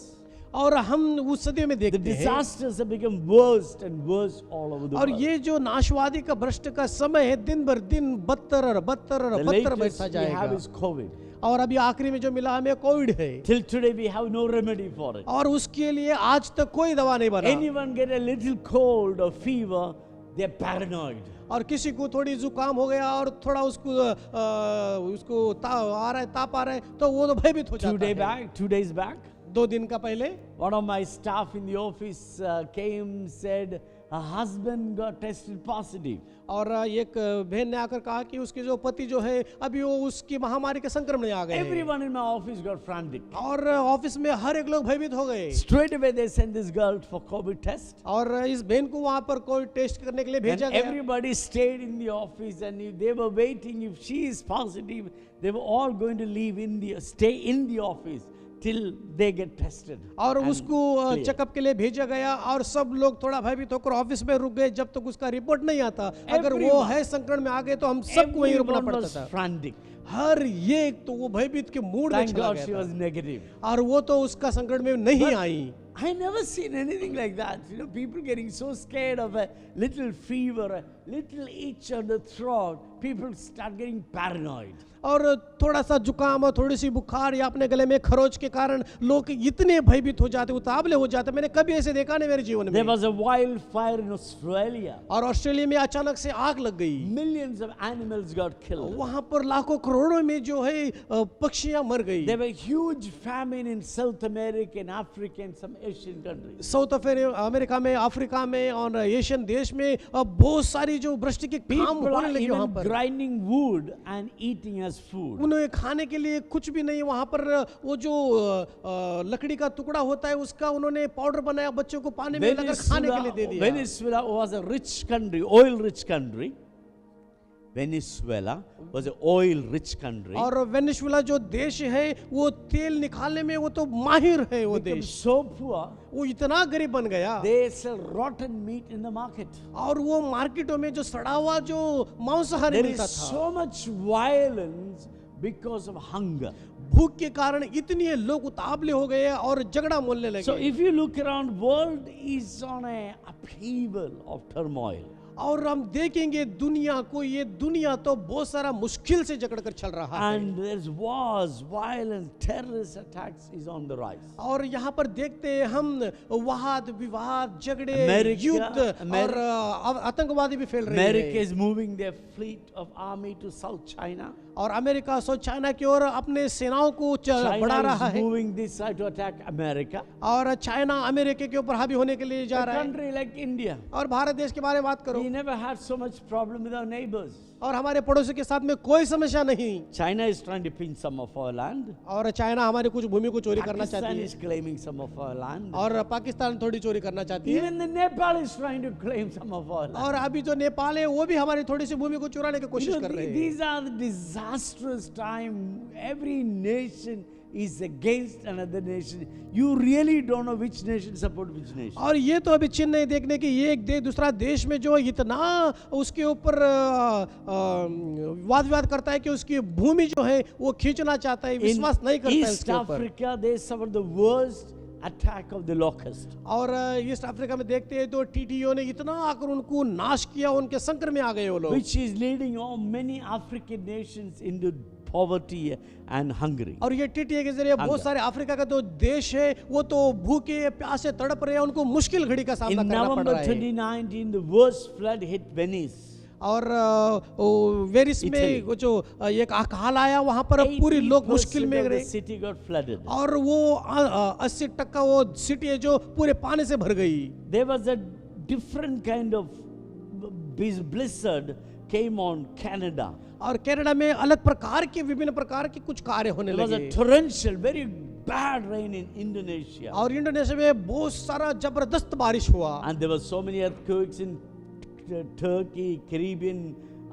और हम उस सदियों में the देखते हैं, disasters have become worse and worse all over the और world. ये जो नाशवादी का भ्रष्ट का समय है, दिन भर दिन बदतर और बदतर और The बदतर latest बढ़ता we have जाएगा। is COVID. और अभी आखिरी में जो मिला हमें कोविड है, Till today we have no remedy for it. और उसके लिए आज तक कोई दवा नहीं बना। Anyone get a little cold or fever, they're paranoid. और किसी को थोड़ी जुकाम हो गया और थोड़ा उसको आ रहा है, ताप आ रहा है, तो वो तो भयभीत हो जाता है। 2 days back, 2 दिन का पहले one of my staff in the office came, said her husband got tested positive. और एक बहन ने आकर कहा कि उसके जो पति जो है अभी वो उसकी महामारी के संक्रमण में आ गए हैं। Everyone in my office got frantic. और ऑफिस में हर एक लोग भयभीत हो गए, Straight away they sent this girl for COVID test. और इस बहन को वहां पर कोई टेस्ट करने के लिए And भेजा गया। everybody stayed in the office, and if they were waiting. If she is positive, they were all going to stay in the office till they get tested. और and उसको clear. चेकअप के लिए भेजा गया, और सब लोग थोड़ा भयभीत होकर ऑफिस में रुक गए जब तक उसका रिपोर्ट नहीं आता। अगर वो Everyone. है संक्रमण में आ गए तो हम सबको वहीं रुकना Everyone पड़ता was था। frantic. हर एक तो वो भयभीत के मूड में Thank चला God she गया was था, negative. और वो तो उसका संक्रमण में नहीं But I. I never seen anything like that. People getting so scared of a little fever, a little itch on the throat. People start getting paranoid. और थोड़ा सा जुकाम और थोड़ी सी बुखार या अपने गले में खरोच के कारण लोग इतने भयभीत हो जाते, उतावले हो जाते। मैंने कभी ऐसे देखा नहीं मेरे जीवन There में। was a wildfire in Australia. और ऑस्ट्रेलिया में अचानक से आग लग गई, Millions of animals got killed. वहां पर लाखों करोड़ों में जो है पक्षियां मर गई। There were huge famine in South America and Africa and some Asian countries. South America में, अफ्रीका में और एशियन देश में बहुत सारी जो भ्रष्ट के काम People होने are लगे वहां even पर। grinding wood and eating as food. उन्हें खाने के लिए कुछ भी नहीं, वहां पर वो जो लकड़ी का टुकड़ा होता है उसका उन्होंने पाउडर बनाया, बच्चों को पानी में लगाकर खाने के लिए दे दिया। Venezuela was a rich country, oil-rich country. Venezuela was an oil-rich country. और वेनेजुएला जो देश है वो तेल निकालने में वो तो माहिर है वो Became देश। so poor, वो इतना गरीब बन गया, they sell rotten meat in the market. और वो मार्केटों में जो सड़ा हुआ जो मांसाहारी There मिलता is था, so much violence because of hunger. भूख के कारण इतने लोग उतावले हो गए और झगड़ा मोलने So लगे। if you look around, world is on a upheaval of turmoil. और हम देखेंगे दुनिया को, ये दुनिया तो बहुत सारा मुश्किल से जकड़ कर चल रहा है, And there's wars, violence, terrorist attacks is on the rise. और यहाँ पर देखते हैं हम वाद विवाद, झगड़े, America- युद्ध और आतंकवादी भी फैल रहे America हैं। is moving their fleet of army to South China. और अमेरिका साउथ चाइना की ओर अपने सेनाओं को बढ़ा China रहा is है, moving this side to attack America. और चाइना अमेरिका के ऊपर हावी होने के लिए जा A रहा है। country like India, और भारत देश के बारे में बात करो, we never had so much problem with our neighbors. और हमारे पड़ोसी के साथ में कोई समस्या नहीं, China is trying to pinch some of our land. और चाइना हमारी कुछ भूमि को चोरी करना Pakistan चाहती is है, claiming some of our land. और पाकिस्तान थोड़ी चोरी करना चाहती है, Even the Nepal is trying to claim some of our land. और अभी जो नेपाल है वो भी हमारी थोड़ी सी भूमि को चुराने की You कोशिश know, कर रहे हैं। these are the disastrous time. Every nation is against another nation. You really don't know which nation support which nation. और ये तो अभी चिन्ह नहीं देखने की, ये एक देश दूसरा देश में जो इतना उसके ऊपर वाद विवाद करता है कि उसकी भूमि जो है वो खींचना चाहता है, In विश्वास नहीं करता है East उसके ऊपर। Africa, they suffered the worst attack of the locust. और ईस्ट अफ्रीका में देखते हैं तो टीटीओ ने इतना आकर उनको नाश किया, उनके संकट में आ गए वो लोग, Which is leading all many African nations into poverty and hungry. और ये टीटीए के जरिए बहुत सारे अफ्रीका का जो देश है वो तो भूखे प्यासे तड़प रहे हैं, उनको मुश्किल घड़ी का सामना In करना पड़ November रहा है। 2019, the worst flood hit Venice. और वेरिस में Italy. वो जो एक अकाल आया वहां पर पूरी लोग मुश्किल 80% में of the रहे, city got flooded. और वो 80% वो सिटी है जो पूरे पानी से भर गई। There was a different kind of blizzard came on Canada. और कनाडा में अलग प्रकार के विभिन्न प्रकार के कुछ कार्य होने There was लगे, a torrential, very bad rain in Indonesia. और इंडोनेशिया में बहुत सारा जबरदस्त बारिश हुआ, And there were so many earthquakes in Turkey, Caribbean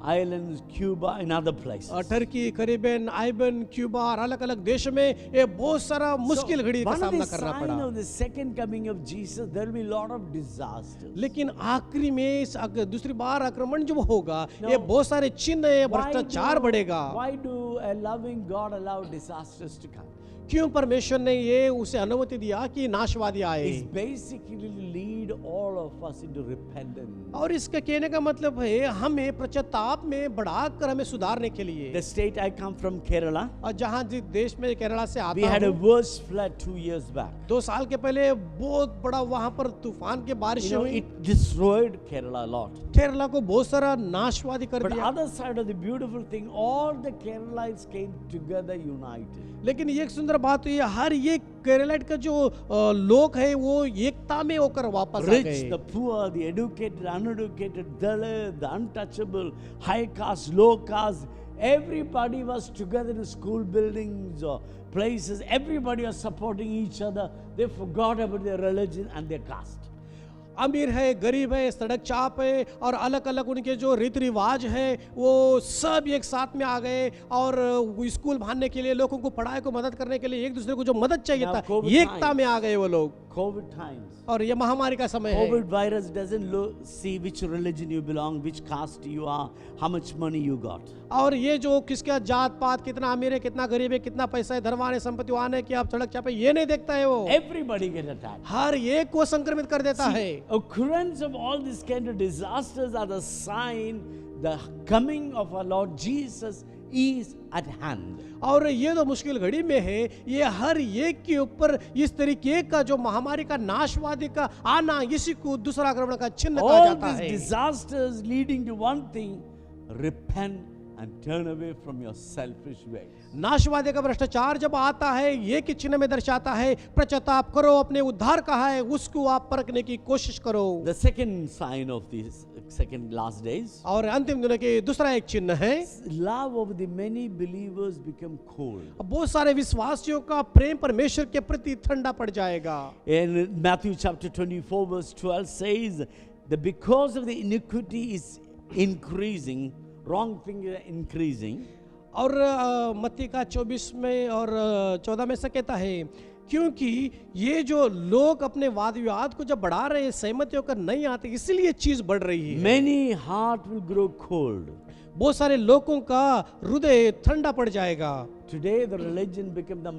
islands, Cuba, and other places. Turkey, करीबन, आइबन, क्यूबा और अलग अलग देश में ये बहुत सारा मुश्किल घड़ी का One of the सामना करना sign पड़ा। of the second coming of Jesus, there will be a lot of disasters. लेकिन आखिरी में दूसरी बार आक्रमण जब होगा No. ये बहुत सारे चिन्ह है, भ्रष्टाचार बढ़ेगा। Why do a loving God allow disasters to come? क्यों परमेश्वर ने ये उसे अनुमति दिया कि नाशवादी आए? It's basically to lead all of us into repentance. और इसका कहने का मतलब है हमें पश्चाताप में बढ़ाकर हमें सुधारने के लिए। The state I come from, Kerala, और जहाँ जिस देश में केरला से we आता had a हूँ, worse flood 2 years back. 2 साल के पहले बहुत बड़ा वहाँ पर तूफान के बारिश You know, हुई। it destroyed Kerala a lot. Kerala को बहुत सारा नाशवादी कर But दिया। other side of the beautiful thing, all the Keralites came together united. लेकिन ये एक सुंदर बात हुई, हर ये केरलाइट का जो लोग है वो एकता में होकर वापस आ Rich, गए। the poor, the educated, uneducated, Dalit, the untouchable, high caste, low caste, everybody was together in school buildings or places. Everybody was supporting each other. They forgot about their religion and their caste. अमीर है, गरीब है, सड़क चाप है और अलग अलग उनके जो रीति रिवाज है वो सब एक साथ में आ गए और स्कूल भागने के लिए, लोगों को पढ़ाई को मदद करने के लिए एक दूसरे को जो मदद चाहिए Now, था COVID एकता में आ गए वो लोग। COVID times. और ये महामारी का समय है। COVID virus doesn't see which religion you belong, which caste you are, how much money you got. और ये जो किसका जात पात, कितना अमीर है, कितना गरीब है, कितना पैसा है, धनवान है, संपत्तिवान है, कि आप सड़क चापे, ये नहीं देखता है वो। Everybody get attacked. हर एक को संक्रमित कर देता है। Occurrence of all these kind of disasters are the sign the coming of our Lord Jesus is at hand. और ये तो मुश्किल घड़ी में है, ये हर एक के ऊपर इस तरीके का जो महामारी का, नाशवादी का आना, इसी को दूसरा आक्रमण का चिन्ह कहा All जाता these है। disasters leading to one thing: repent and turn away from your selfish ways. नाशवादी का भ्रष्टाचार जब आता है, ये कि चिन्ह में दर्शाता है पश्चाताप करो, अपने उद्धार कहा है उसको आप परखने की कोशिश करो। The second sign of these second last days, और अंतिम दिनों के दूसरा एक चिन्ह है, love of the many believers become cold. बहुत सारे विश्वासियों का प्रेम परमेश्वर के प्रति ठंडा पड़ जाएगा। In Matthew chapter 24 verse 12 says that because of the iniquity is increasing, wrong thing is increasing. और मत्ती का 24 में और 14 में से कहता है, क्योंकि ये जो लोग अपने वाद विवाद को जब बढ़ा रहे हैं, सहमति होकर नहीं आते, इसलिए चीज बढ़ रही है। Many heart will grow cold. बहुत सारे लोगों का हृदय ठंडा पड़ जाएगा। Today the religion became the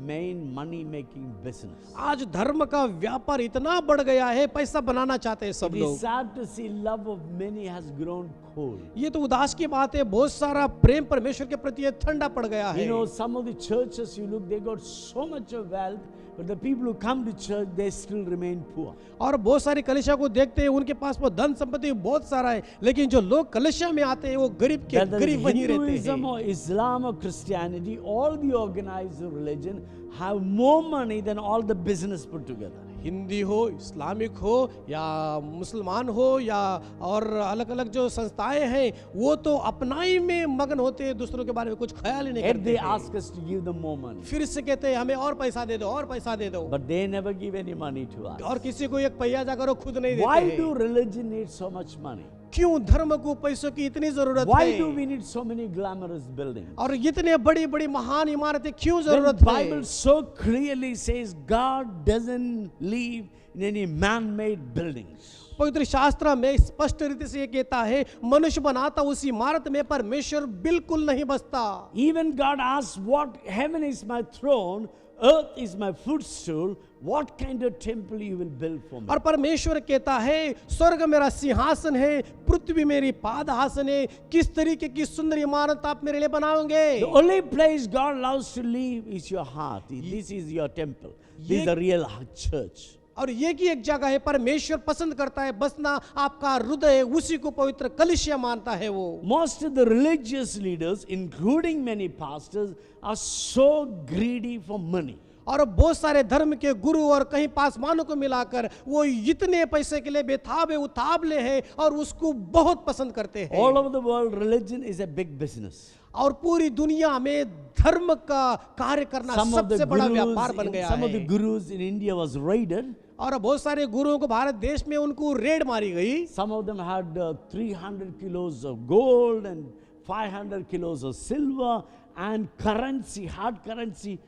main money making business. आज धर्म का व्यापार इतना बढ़ गया है, पैसा बनाना चाहते हैं सब It is लोग। sad to see love of many has grown cold. ये तो उदास की बात है, बहुत सारा प्रेम परमेश्वर के प्रति ठंडा पड़ गया है। You know, some of the churches you look, they got so much of wealth, but the people who come to church, they still remain poor. और बहुत सारी कलीसिया को देखते हैं, उनके पास वो धन संपत्ति बहुत सारा है, लेकिन जो लोग कलीसिया में आते हैं वो गरीब के Whether it's गरीब वहीं रहते Hinduism हैं। or Islam or Christianity, all the organized religion have more money than all the business put together. Hindi हो, इस्लामिक हो या मुसलमान हो या और अलग अलग जो संस्थाएं हैं, वो तो अपना ही में मगन होते हैं, दूसरों के बारे में कुछ ख्याल ही नहीं Yet करते they हैं। ask us to give them more money. फिर से कहते हैं हमें और पैसा दे दो, और पैसा दे दो, But they never give any money to us. और किसी को एक पैसा जाकर वो खुद नहीं Why देते do हैं। religion need so much money? क्यों धर्म को पैसों की इतनी जरूरत Why है? do we need so many glamorous buildings? और इतने बड़ी बड़ी महान इमारतें क्यों When जरूरत Bible है? so clearly says God doesn't live in any man-made buildings. पवित्र शास्त्र में स्पष्ट रीति से ये कहता है, मनुष्य बनाता उस इमारत में परमेश्वर बिल्कुल नहीं बसता। Even God asks, what heaven is my throne, earth is my footstool, what kind of temple you will build for me? और परमेश्वर कहता है, स्वर्ग मेरा सिंहासन है, पृथ्वी मेरी पादहासन है, किस तरीके की सुंदर इमारत आप मेरे लिए बनाओगे? The only place God loves to live is your heart. This is your temple. This is the real church. और ये की एक जगह है, परमेश्वर पसंद करता है बसना आपका हृदय, उसी को पवित्र कलीसिया मानता है वो। Most of the religious leaders, including many pastors, are so greedy for money. और बहुत सारे धर्म के गुरु और कहीं पासवानों को मिलाकर वो इतने पैसे के लिए बेताब उतावले हैं और उसको बहुत पसंद करते हैं। All over the world, religion is a big business. और पूरी दुनिया में धर्म का कार्य करना Some of the सबसे बड़ा व्यापार बन gurus, गया some of the है। gurus in India was raided. और बहुत सारे गुरुओं को भारत देश में उनको रेड मारी गई। Some of them had 300 kilos of gold and 500 kilos of silver and currency, hard currency,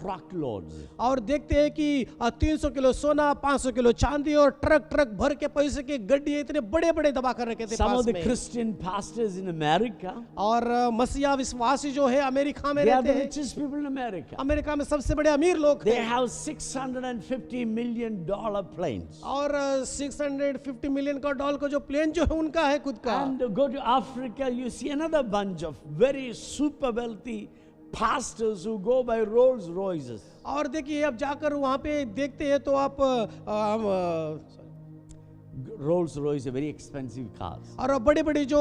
truckloads. और देखते हैं कि 300 किलो सोना, 500 किलो चांदी और ट्रक ट्रक भर के पैसे के गड्ढे इतने बड़े बड़े दबा कर रखे थे Some पास of the में। Christian pastors in America, और मसीहा विश्वासी जो है अमेरिका में they are रहते the हैं। richest people in America. America में सबसे बड़े अमीर लोग They हैं। have $650 million planes. और 650 मिलियन का डॉलर का जो प्लेन जो है उनका है खुद का। And go to Africa, you see another bunch of very super wealthy pastors who go by Rolls Royces. और देखिए अब जाकर वहाँ पे देखते हैं तो आप Rolls Royce are very expensive cars. और बड़ी बड़ी जो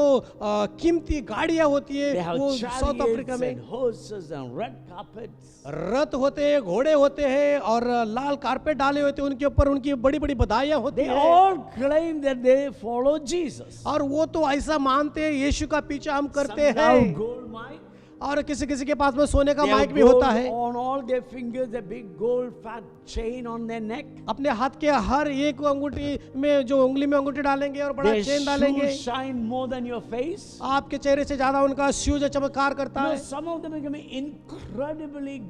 कीमती गाड़ियाँ होती They है have वो साउथ अफ्रीका chariots में and horses and red carpets. रथ होते हैं, घोड़े होते हैं और लाल कारपेट डाले होते हैं उनके ऊपर, उनकी बड़ी बड़ी बधाइयाँ होती They हैं। all claim that they follow Jesus. और वो तो ऐसा मानते हैं यीशु का पीछा हम Some करते have हैं। gold mic. और किसी किसी के पास में सोने का They माइक have भी gold होता है। on all their fingers, a big gold fat chain on their neck. अपने हाथ के हर एक अंगूठी में जो उंगली में अंगूठी डालेंगे और बड़ा Their चेन डालेंगे। shoes shine more than your face. आपके चेहरे से ज्यादा उनका शूज चमत्कार करता No, है। some of them are becoming incredibly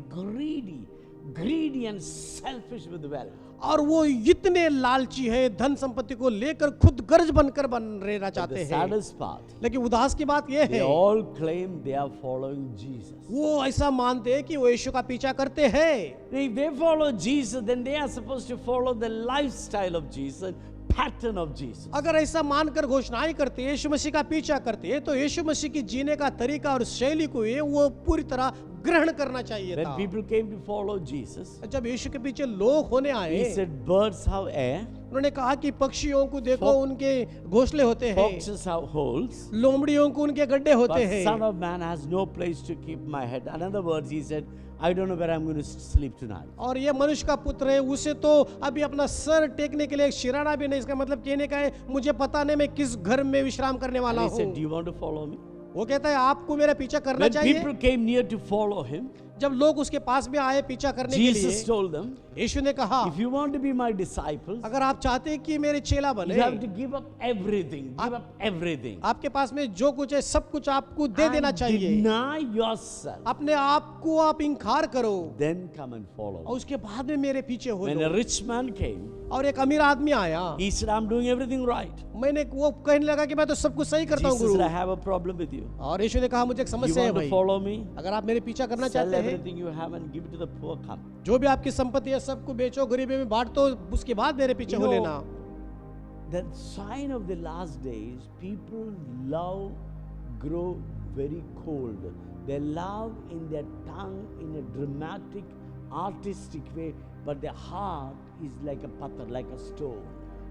greedy and selfish with wealth. और वो इतने लालची है, धन संपत्ति को लेकर खुद गर्ज बनकर बन रहना But चाहते the हैं। saddest part, लेकिन उदास की बात यह they है all claim they are following Jesus. वो ऐसा मानते हैं कि वो यीशु का पीछा करते हैं। If they follow Jesus, then they are supposed to follow the lifestyle of Jesus, pattern of Jesus. अगर ऐसा मानकर घोषणाएं करते हैं, यीशु मसीह का पीछा करते हैं, तो यीशु मसीह की जीने का तरीका और शैली को ये वो पूरी तरह ग्रहण करना चाहिए When था। people came to follow Jesus, जब यीशु के पीछे लोग होने आए, he said, birds have air, उन्होंने कहा कि पक्षियों को देखो, Fox- उनके घोंसले होते हैं, foxes have holes, लोमड़ियों को उनके गड्ढे होते but हैं। Son of Man has no place to keep my head. In other words, he said, I don't know where I'm going to sleep tonight. और ये मनुष्य का पुत्र है, उसे तो अभी अपना सर टेकने के लिए एक शिराना भी नहीं। इसका मतलब कहने का है मुझे पता नहीं मैं किस घर में विश्राम करने वाला And he said, हूँ। do you want to follow me? वो कहता है आपको मेरा पीछा करना When चाहिए। people came near to follow him, जब लोग उसके पास में आए पीछा करने के Jesus लिए, told them, यीशु ने कहा if you want to be my disciples, अगर आप चाहते हैं कि मेरे चेला बने, you have to give up everything. Give up everything. आपके पास में जो कुछ है सब कुछ आपको दे देना And चाहिए। deny yourself. अपने आप को आप इंकार करो Then come and follow और me. उसके बाद में मेरे पीछे हो When a low. rich man came, और एक अमीर आदमी आया, he said, I'm doing everything right. मैंने वो कहने लगा कि मैं तो सब कुछ सही करता हूँ Jesus said, I Guru. have a problem with you. और यीशु ने कहा मुझे एक You समस्या है want to भाई, follow me? अगर आप मेरे पीछा करना Sell चाहते हैं, everything you have and give it to the poor. Come. जो भी आपकी संपत्ति है सबको बेचो, गरीबी में बांट दो, उसके बाद मेरे पीछे You हो know, लेना। The sign of the last days, people love grow very cold. They love in their tongue in a dramatic, artistic way, but their heart is like a pathar, like a stone.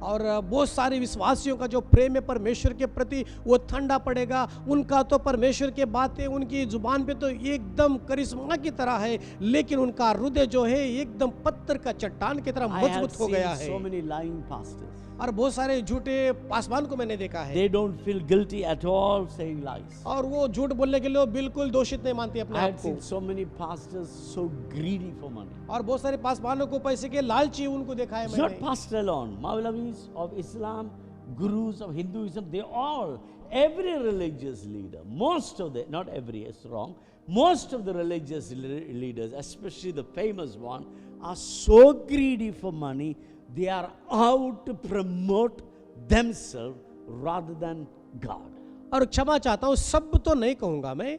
और बहुत सारे विश्वासियों का जो प्रेम है परमेश्वर के प्रति वो ठंडा पड़ेगा। उनका तो परमेश्वर के बातें उनकी जुबान पे तो एकदम करिश्मा की तरह है, लेकिन उनका हृदय जो है एकदम पत्थर का चट्टान की तरह I have मजबूत हो seen गया so है। many lying pastors. और बहुत सारे झूठे पासवान को मैंने देखा है, They don't feel guilty at all saying lies. और वो झूठ बोलने के लिए बिल्कुल दोषित नहीं मानते अपने I आप have को। seen so many pastors so greedy for money. और बहुत सारे पासवानों को पैसे के लालची उनको देखा है It's not मैंने। pastor alone. Maulavis of Islam, gurus of Hinduism, they all, every religious leader, most of the, not every, it's wrong, most of the religious leaders, especially the famous one, are so greedy for money, they are out to promote themselves rather than God. और क्षमा चाहता हूँ, सब तो नहीं कहूँगा मैं,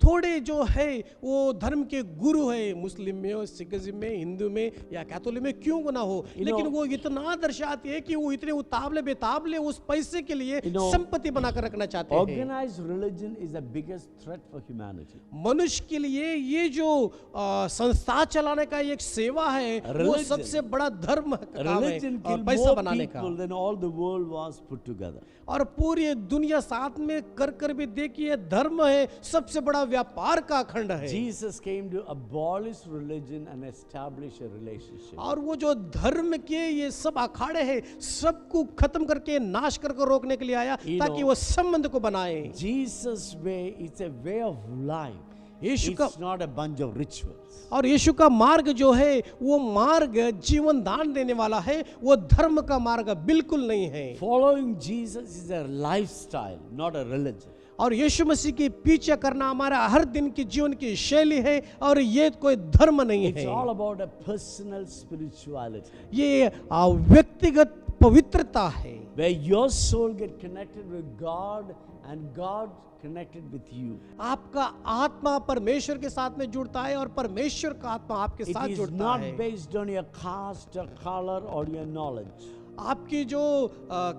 थोड़े जो है वो धर्म के गुरु है, मुस्लिम में हो, सिखिज्म में, हिंदू में या कैथोलिक में क्यों ना हो, लेकिन वो इतना दर्शाते हैं कि वो इतने उतावले बेताबले उस पैसे के लिए संपत्ति बनाकर रखना चाहते हैं। Organized religion is the biggest threat for humanity. मनुष्य के लिए ये जो संस्था चलाने का एक सेवा है वो Religion. सबसे बड़ा धर्म काम Religion है, killed पैसा more बनाने का। people than all the world was put together. और पूरी दुनिया साथ में कर भी देखिए, धर्म है सबसे बड़ा व्यापार का खंड है। Jesus came to abolish religion and establish a relationship. और वो जो धर्म के ये सब अखाड़े हैं सबको खत्म करके नाश करके रोकने के लिए आया You ताकि know, वो संबंध को बनाए। Jesus' way is a way of life. यीशु का It's not a bunch of rituals. और यीशु का मार्ग जो है वो मार्ग जीवन दान देने वाला है, वो धर्म का मार्ग बिल्कुल नहीं है। Following Jesus is a lifestyle, not a religion. और यीशु मसीह के पीछे करना हमारा हर दिन की जीवन की शैली है और ये कोई धर्म नहीं It's है। all about a personal spirituality, ये व्यक्तिगत पवित्रता है, where your soul get connected with God and God connected with you. आपका आत्मा परमेश्वर के साथ में जुड़ता है और परमेश्वर का आत्मा आपके It साथ is जुड़ता not है। based on your caste or color or your knowledge. आपकी जो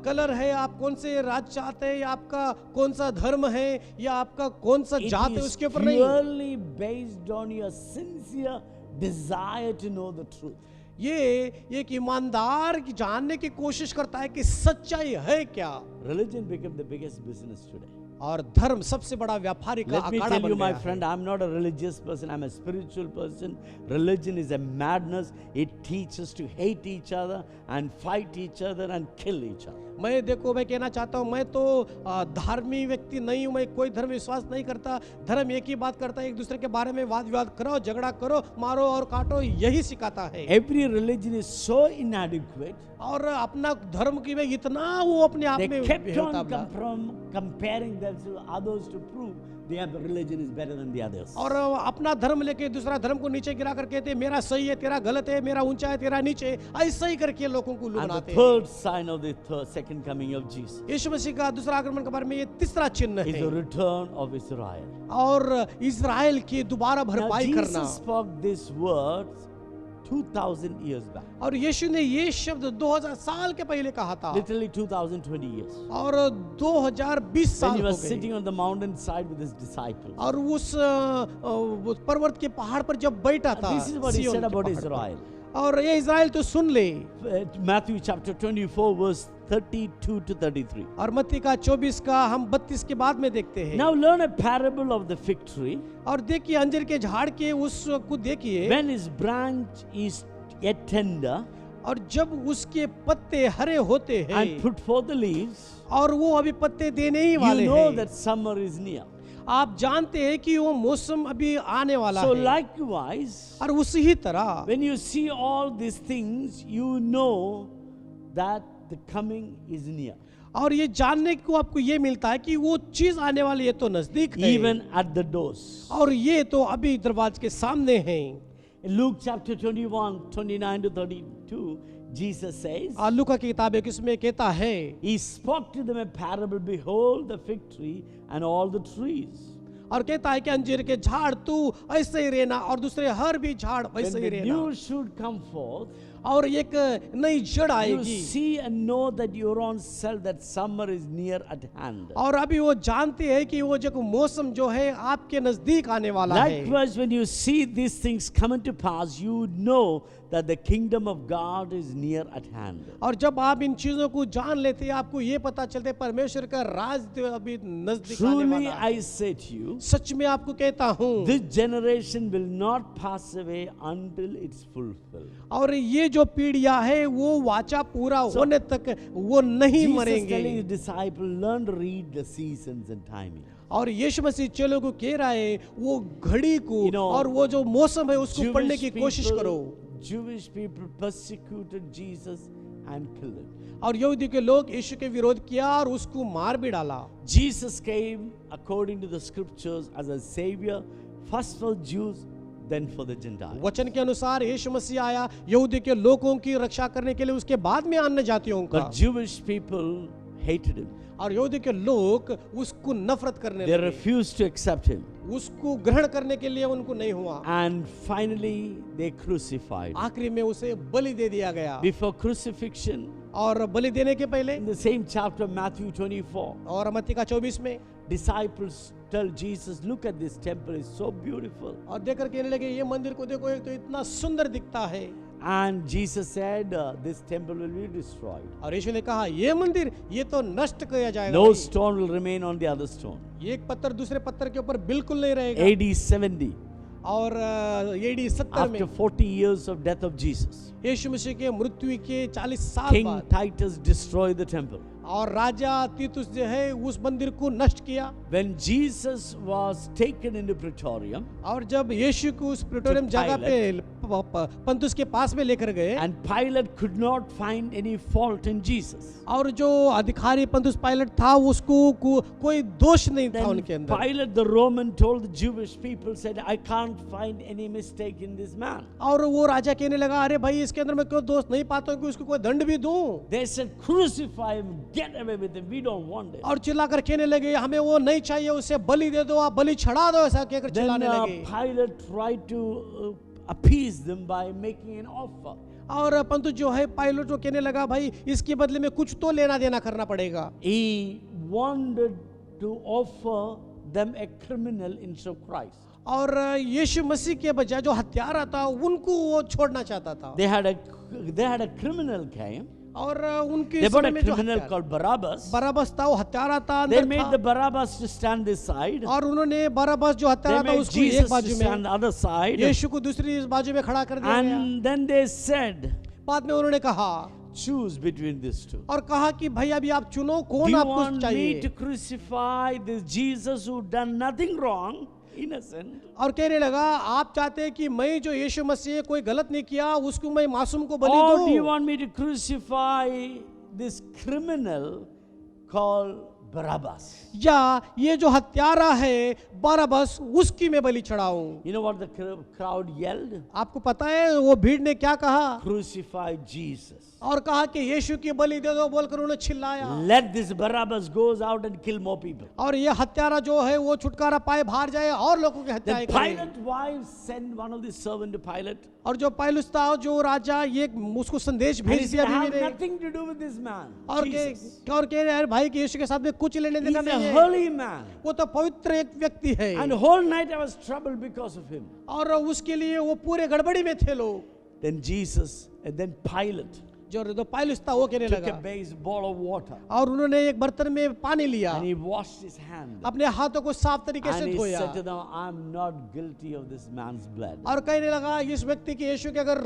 कलर है, आप कौन से राज्य चाहते हैं, या आपका कौन सा धर्म है, या आपका कौन सा It जात है, is उसके ऊपर नहीं। purely based on your sincere desire to know the truth. ये एक ईमानदार की जानने की कोशिश करता है कि सच्चाई है क्या। Religion became the biggest business today. और धर्म सबसे बड़ा व्यापारी का Let me Akhara tell you, बन my गया है। friend, I'm not a religious person, I'm a spiritual person. Religion is a madness. It teaches to hate each other and fight each other and kill each other. मैं देखो, मैं कहना चाहता हूँ, मैं तो धार्मिक व्यक्ति नहीं हूँ, मैं कोई धर्म विश्वास नहीं करता। धर्म एक ही बात करता है, एक दूसरे के बारे में वाद विवाद करो, झगड़ा करो, मारो और काटो, यही सिखाता है। Every religion is so inadequate. और अपना धर्म की में इतना वो अपने आप They में kept on बेहताब comparing themselves to others to prove their religion is better than the others. और अपना धर्म लेके दूसरा धर्म को नीचे गिरा कर कहते मेरा सही है, तेरा गलत है, मेरा ऊंचा है, तेरा नीचे है, ऐसा ही करके लोगों को उल्लू And the बनाते हैं। third sign of the second coming of Jesus यीशु मसीह का दूसरा आगमन के बारे में ये तीसरा चिन्ह is है, the return of Israel. और इज़राइल की दोबारा Now, भरपाई करना। Jesus spoke these words 2000 years back. और यीशु ने ये शब्द 2000 साल के पहले कहा था, Literally 2020 years. और 2020 When साल he हो was गए। sitting on the mountainside with his disciples. और उस पर्वत के पहाड़ पर जब बैठा था, This is what he Zion said के about पहाड़ पर। Israel. और ये इज़राइल तो सुन ले। Matthew chapter 24 verse 32 to 33. और मत्ती का 24 का हम 32 के बाद में देखते हैं। Now learn a parable of the fig tree. और देखिए अंजीर के झाड़ के उसको देखिए, When his branch is yet tender और जब उसके पत्ते हरे होते हैं and put forth the leaves, और वो अभी पत्ते देने ही you वाले know हैं, that summer is near. आप जानते हैं कि वो मौसम अभी आने वाला So है। likewise, और उसी ही तरह when you see all these things, you know that the coming is near. और ये जानने को आपको ये मिलता है कि वो चीज आने वाली है तो नजदीक है, Even at the doors. और ये तो अभी दरवाजे के सामने है। In Luke chapter 21, 29 to 32, Jesus says, लूका की किताब है किसमें कहता है, He spoke to them a parable, behold the fig tree and all the trees. और कहता है कि अंजीर के झाड़ तू ऐसे ही रहना और दूसरे हर भी झाड़ When वैसे ही the रहना, new should come forth, और एक नई जड़ you आएगी। see and know that your own self that summer is near at hand. और अभी वो जानते हैं कि वो जो मौसम जो है आपके नजदीक आने वाला है। Likewise, when you see these things coming to pass, you know that the kingdom of God is near at hand. और जब आप इन चीजों को जान लेते हैं, आपको ये पता चलता है परमेश्वर का राज अभी नजदीक आने Truly, वाला है। I say to you, सच में आपको कहता हूँ, this generation will not pass away until it's fulfilled. और ये जो पीढ़ियां है वो वाचा पूरा होने तक वो नहीं Jesus मरेंगे। telling his disciples, learn to read the seasons and timing. और यीशु मसीह चेलों को कह रहा है वो घड़ी को You know, और वो जो मौसम है उसको पढ़ने की कोशिश करो। Jewish people persecuted Jesus and killed him. और यहूदी के लोग यीशु के विरोध किया और उसको मार भी डाला। Jesus came according to the scriptures as a savior, first for Jews, then for the Gentiles. वचन के अनुसार यीशु मसीह आया यहूदी के लोगों की रक्षा करने के लिए, उसके बाद में अन्य जातियों का। But Jewish people hated him. और यहूदी के लोग उसको नफरत करने They लगे, refused to accept him. उसको ग्रहण करने के लिए उनको नहीं हुआ। And finally, they crucified him. आखिरी में उसे बलि दे दिया गया। Before crucifixion, और बलि देने के पहले in the same chapter, Matthew 24, और मत्ती का 24 में disciples tell Jesus, look at this temple, it's so beautiful. और देख कर कहने लगे ये मंदिर को देखो, एक तो इतना सुंदर दिखता है। And Jesus said, this temple will be destroyed. और यीशु ने कहा ये मंदिर ये तो नष्ट किया जाएगा No भाई। stone will remain on the other stone. एक पत्थर दूसरे पत्थर के ऊपर बिल्कुल नहीं रहेगा। AD 70, और AD 70 में after 40 years of death of Jesus, यीशु मसीह के मृत्यु के 40 साल King बाद Titus destroyed the temple. और राजा तीतुस जो है उस मंदिर को नष्ट किया। When Jesus was taken into Praetorium, और जब यीशु को उस प्रेटोरियम जगह पे पंतुस के पास में लेकर गए and Pilate could not find any fault in Jesus, और जो अधिकारी पंतुस पायलट था उसको कोई दोष नहीं था then उनके अंदर। Pilate the Roman told the Jewish people, said, I can't find any mistake in this man. और वो राजा कहने लगा अरे भाई इसके अंदर मैं क्यों दोष नहीं पाता हूँ कि उसको कोई दंड भी दूं। They said, crucify him, get away with him, we don't want it. और चिल्लाकर कहने लगे हमें वो नहीं चाहिए, उसे बलि दे दो, आप बलि चढ़ा दो, ऐसा कहकर Then चिल्लाने लगे। Pilate tried to appease them by making an offer. और पंतुस जो है पायलट को कहने लगा भाई इसके बदले में कुछ तो लेना देना करना पड़ेगा। He wanted to offer them a criminal instead of Christ. और यीशु मसीह के बजाय जो हत्यारा था उनको वो छोड़ना चाहता था। They had a criminal came. और उनके They brought समय a में जो criminal हत्यारा- called Barabbas. बराबस था वो हत्यारा था They अंदर made था। the Barabbas to stand this side. और उन्होंने बराबस जो They हत्यारा था made उसको एक Jesus to बाजू stand में, the other side. यीशु को दूसरी इस बाजू में खड़ा कर दिया गया। And then they said, बाद में उन्होंने कहा choose between these two. और कहा कि भाई अभी आप चुनो Do कौन you आपको want me चाहिए। to crucify this Jesus who done nothing wrong, innocent? और कहने लगा आप चाहते हैं कि मैं जो यीशु मसीह कोई गलत नहीं किया उसको मैं मासूम को बलि Or do you दूं, want me to crucify this criminal called Barabbas? या ये जो हत्यारा है बराबस उसकी मैं बलि चढ़ाऊं। You know what the crowd yelled? आपको पता है वो भीड़ ने क्या कहा? Crucify Jesus. और कहा कि यीशु की बलि दे दो बोलकर उन्होंने चिल्लाया। Let this Barabbas goes out and kill more people. और ये हत्यारा जो है वो छुटकारा पाए बाहर जाए और लोगों की हत्याएं Then करे। Pilate's wife sent one of the servants to Pilate. और जो पायलुस था जो राजा ये उसको संदेश And he भेज said, दिया I have बीवी ने। nothing to do with this man. और Jesus. कह रहे भाई कि यीशु के साथ में कुछ लेने He's देना a नहीं है, holy man. वो तो पवित्र एक व्यक्ति है। And the whole night I was troubled because of him. और उसके लिए वो पूरे गड़बड़ी में थे लोग। Then Jesus, and then Pilate जो पायलुस था वो कहने took a लगा base bowl of water और उन्होंने एक बर्तन में पानी लिया, and he washed his hand. अपने हाथों को साफ तरीके से And he धोया said to them, I'm not guilty of this man's blood. और कहने लगा इस व्यक्ति के यीशु के अगर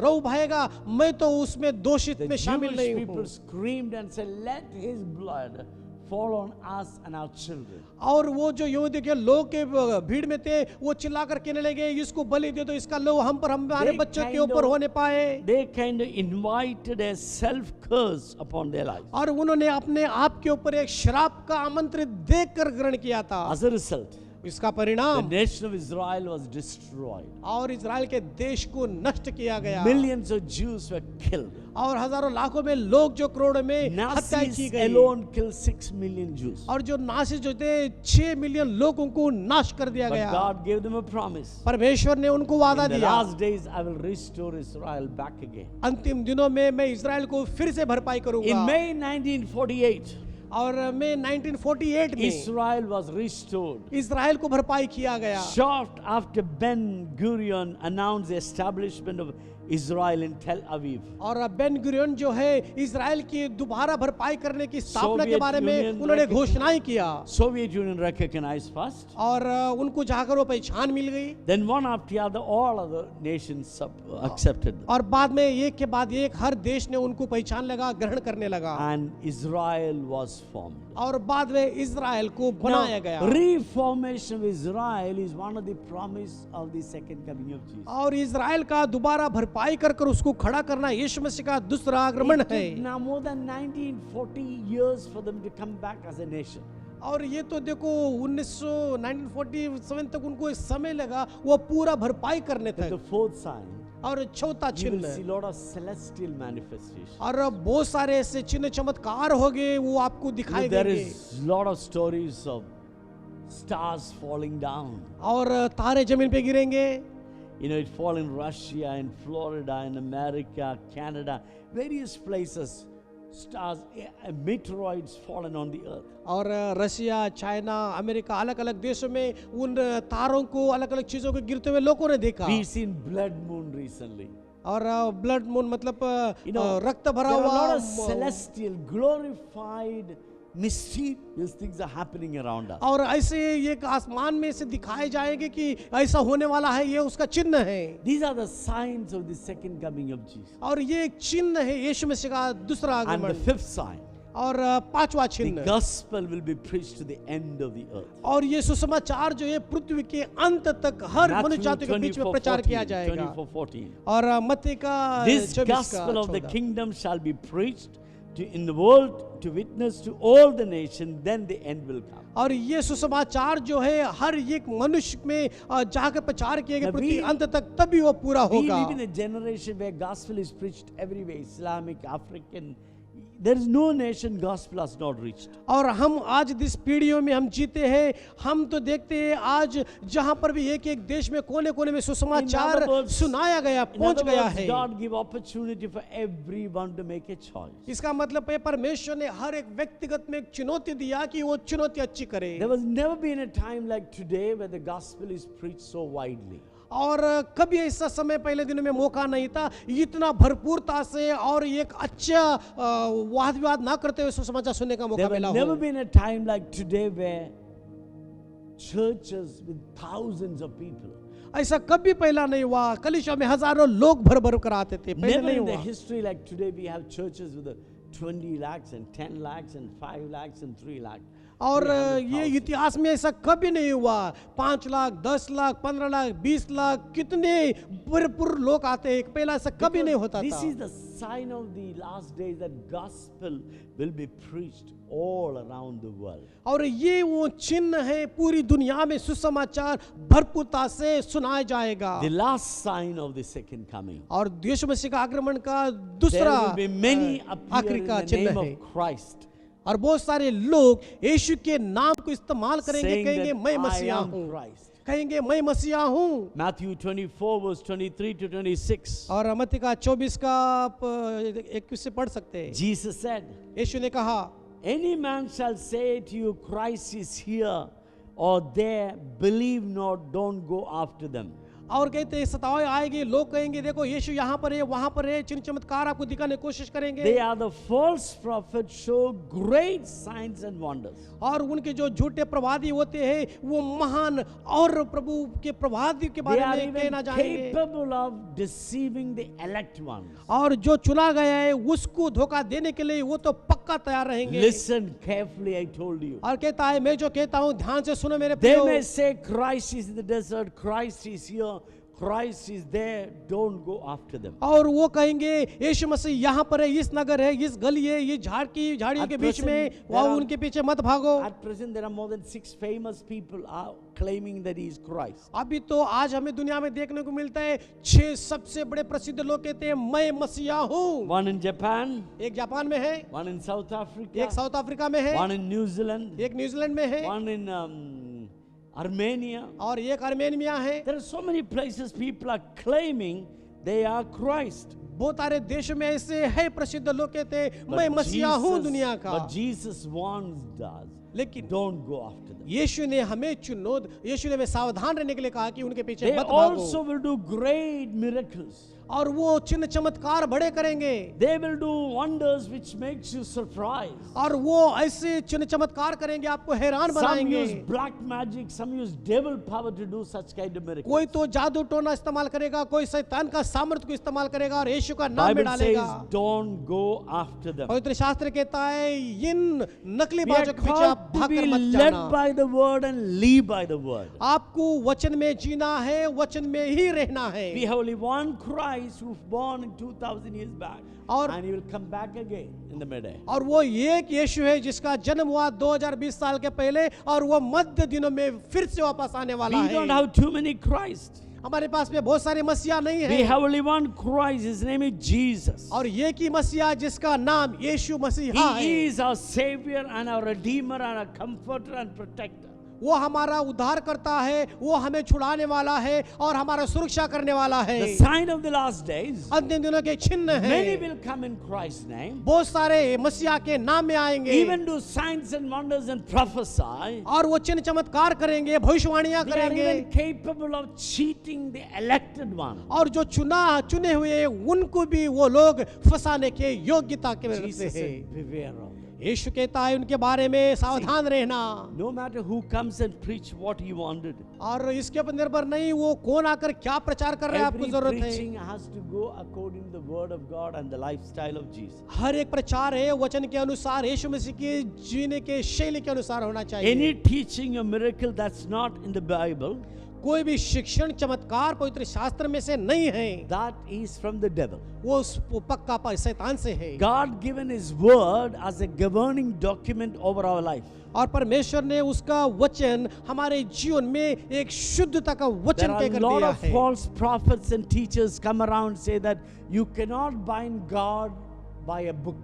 रौ भाएगा मैं तो उसमें दोषित The में शामिल Jewish नहीं people हूँ। screamed and said, let his blood fall on us and our children. और वो जो यहूदी के लोग के भीड़ में थे वो चिल्लाकर कहने लगे इसको बलि दे दो, इसका लो हम पर हमारे They बच्चों के kind ऊपर of- होने पाए। They kind of invited a self curse upon their lives. और उन्होंने अपने आप के ऊपर एक श्राप का आमंत्रित देकर ग्रहण किया था। As a result, इसका the परिणाम nation of Israel was destroyed. और इजराइल के देश को नष्ट किया गया Millions of Jews were killed. और हजारों लाखों में लोग जो करोड़ों में हत्या की Nazis गई alone killed 6 million Jews. और जो नासी जो थे 6 मिलियन लोगों को नाश कर दिया But गया। God gave them a promise. परमेश्वर ने उनको वादा In the दिया last days, I will restore Israel back again. अंतिम दिनों में मैं इजराइल को फिर से भरपाई In करूंगा। May 1948, और मैं 1948 में Israel was restored. इजराइल को भरपाई किया गया। Short after Ben Gurion announced the establishment of Israel in Tel Aviv. और बेन गुरियन जो है इजराइल की दोबारा भरपाई करने की स्थापना के Soviet बारे में Union उन्होंने recognize- घोषणाएं किया Soviet Union recognized first. और उनको जाकर वो पहचान मिल गई Then one after the other, all other nations accepted them. और बाद में एक के बाद एक हर देश ने उनको पहचान लगा, ग्रहण करने लगा And Israel was formed. और बाद में इजराइल को बनाया गया। Reformation of Israel is one of the promise of the second coming of Jesus. और इजराइल का दोबारा भरपाई कर उसको खड़ा करना यीशु मसीह का दूसरा आगमन It है। took now more than 1940 years for them to come back as a nation. और ये तो देखो 1947 तक उनको एक समय लगा वो पूरा भरपाई करने But the तक। fourth sign, और चौथा you will see चिन्ह lot of celestial manifestation. और बहुत सारे ऐसे चिन्ह चमत्कार हो गए वो आपको दिखाई There देंगे is lot of stories of stars falling down. और तारे जमीन पे गिरेंगे। You know, it fall in Russia, in Florida, in America, Canada, various places. Stars, meteoroids fallen on the earth. और रशिया, चाइना, अमेरिका, अलग अलग देशों में उन तारों को अलग अलग चीजों को गिरते हुए लोगों ने देखा। We've seen blood moon recently. और ब्लड मून मतलब You know, रक्त भरा there are a lot हुआ of celestial, glorified, mysterious things are happening around us. और ऐसे एक आसमान में से दिखाए जाएंगे कि ऐसा होने वाला है, ये उसका चिन्ह है। These are the signs of the second coming of Jesus. और ये एक चिन्ह है यीशु मसीह का दूसरा And the आगमन। fifth sign, और पांचवा the चिन्ह, gospel will be preached to the end of the earth. और ये सुसमाचार जो है पृथ्वी के अंत तक हर Matthew मनुष्य जाति के बीच में प्रचार किया 24:14, जाएगा। 24:14. और मत्ती का This 24 gospel का of the 14। kingdom shall be preached in the world to witness to all the nations, then the end will come. और ये सुसमाचार जो है हर एक मनुष्य में जाकर प्रचार किया गया Now पृथ्वी we- अंत तक, तभी वो पूरा We होगा। live in a generation where gospel is preached everywhere, Islamic, African. There is no nation gospel has not reached. और हम आज जिस पीढ़ियों में हम जीते हैं, हम तो देखते हैं आज जहां पर भी एक एक देश में कोने कोने में सुसमाचार In other words- सुनाया गया, In पहुंच other गया words, है। God give opportunity for everyone to make a choice. इसका मतलब है परमेश्वर ने हर एक व्यक्तिगत में एक चुनौती दिया कि वो चुनौती अच्छी करे। There was never been a time like today where the gospel is preached so widely. और कभी ऐसा समय पहले दिनों में मौका नहीं था इतना भरपूरता से और एक अच्छा वाद विवाद ना करते हुए सुसमाचार सुनने का मौका There मिला has never हो। been a time like today where churches with thousands of people. ऐसा कभी पहला नहीं हुआ, कलीसिया में हजारों लोग भर भर कर आते थे, पहले Never नहीं in the हुआ। history like today we have churches with 20 lakhs and 10 lakhs and 5 lakhs and 3 lakhs. और ये 300,000. इतिहास में ऐसा कभी नहीं हुआ। 5 लाख, 10 लाख, 15 लाख, 20 लाख, कितने भरपूर लोग आते हैं, पहला ऐसा कभी नहीं होता This था। is the sign of the last days that gospel will be preached all around the world. और ये वो चिन्ह है, पूरी दुनिया में सुसमाचार भरपूरता से सुनाया जाएगा। The last sign of the second coming. और यीशु मसीह का आगमन का There दूसरा will be many appear आखिरी in का the चिन्ह name है। of Christ, और बहुत सारे लोग यीशु के नाम को इस्तेमाल करेंगे, saying कहेंगे that मैं I मसीहा am हूँ, Christ. कहेंगे मैं मसीहा हूँ। Matthew 24 verse 23 to 26. और मत्ती का 24 का आप 21 से पढ़ सकते हैं। Jesus said, यीशु ने कहा, any man shall say to you, Christ is here or there, believe not, don't go after them. और कहते हैं सताए आएंगे, लोग कहेंगे देखो यीशु यहाँ पर है, वहां पर है, चिन्ह चमत्कार आपको दिखाने की कोशिश करेंगे। They are the false prophets, show great signs and wonders. और उनके जो झूठे प्रवादी होते हैं वो महान और प्रभु के प्रवादी के They बारे are में कहना even चाहेंगे। capable of deceiving the elect ones. और जो चुना गया है उसको धोखा देने के लिए वो तो पक्का तैयार रहेंगे। Listen carefully, I told you. और कहता है मैं जो कहता हूँ ध्यान से सुनो मेरे They प्रियो। may say Christ is in the desert, Christ is here, Christ is there, don't go after them. और वो कहेंगे यीशु मसीह यहाँ पर है, इस नगर है, इस गली है, ये झाड़ियों At के बीच present, में, there वहाँ are- उनके पीछे मत भागो। At present, there are more than 6 famous people are claiming that he is Christ. अभी तो आज हमें दुनिया में देखने को मिलता है 6 सबसे बड़े प्रसिद्ध लोग कहते हैं मैं मसीहा हूँ। One in Japan, एक जापान में है, one in South Africa, एक साउथ अफ्रीका में है, one in New Zealand, एक न्यूजीलैंड में है, one in Armenia. और एक आर्मेनिया है। There are so many places people are claiming they are Christ. बहुत सारे देशों में ऐसे है प्रसिद्ध लोग कहते हैं मैं मसीहा हूँ दुनिया का। but Jesus warns us, लेकिन don't go after them. यीशु ने हमें यीशु ने हमें सावधान रहने के लिए कहा कि उनके पीछे They मत also भागो। will do great miracles. और वो चिन्ह चमत्कार बड़े करेंगे, They will do wonders which makes you surprised. और वो ऐसे चिन्ह चमत्कार करेंगे आपको हैरान Some बनाएंगे। use black magic, some use devil power to do such kind of miracles. कोई तो जादू टोना इस्तेमाल करेगा, कोई शैतान का सामर्थ्य को इस्तेमाल करेगा और यीशु का नाम में Bible says, डालेगा। don't go after them. पवित्र शास्त्र कहता है इन नकली We are बाजों के पीछे आप called to भागकर be मत led जाना। by the word and live by the word. आपको वचन में जीना है, वचन में ही रहना है। We have only one Christ who was born in 2000 years back, और- and he will come back again in the midday. और वो एक यीशु है जिसका जन्म हुआ 2020 साल के पहले और वो मध्य दिनों में फिर से वापस आने वाला We don't है। have too many Christ. हमारे पास में बहुत सारे मसीहा नहीं We है, have only one Christ. His name is Jesus. और ये की मसीहा जिसका नाम यीशु मसीहा है। He is our Savior and our Redeemer and our Comforter and Protector. वो हमारा उद्धार करता है, वो हमें छुड़ाने वाला है और हमारा सुरक्षा करने वाला है। The sign of the last days, अंतिम दिनों के चिन्ह many है, will come in Christ's name, बहुत सारे मसीहा के नाम में आएंगे, even do signs and wonders and prophesy. और वो चिन्ह चमत्कार करेंगे, भविष्यवाणियां They are करेंगे, even capable of cheating the elected one. और जो चुने हुए उनको भी वो लोग फंसाने के योग्यता के रखते Jesus हैं। said, beware of them. यीशु कहता है उनके बारे में सावधान रहना, No matter who comes and preach what he wanted, और इसके ऊपर निर्भर नहीं वो कौन आकर क्या प्रचार कर रहा है, आपको every जरूरत है। preaching has to go according to the word of God and the lifestyle of Jesus. हर एक प्रचार है वचन के अनुसार, यीशु मसीह के जीने के शैली के अनुसार होना चाहिए। Any teaching or miracle that's not in the Bible, कोई भी शिक्षण चमत्कार पवित्र शास्त्र में से नहीं है, that is from the devil. वो पक्का शैतान से है। God given his word as a governing document over our life. और परमेश्वर ने उसका वचन हमारे जीवन में एक शुद्धता का There वचन are a कहकर lot दिया of है। false prophets and teachers come around say that you cannot bind God by a book.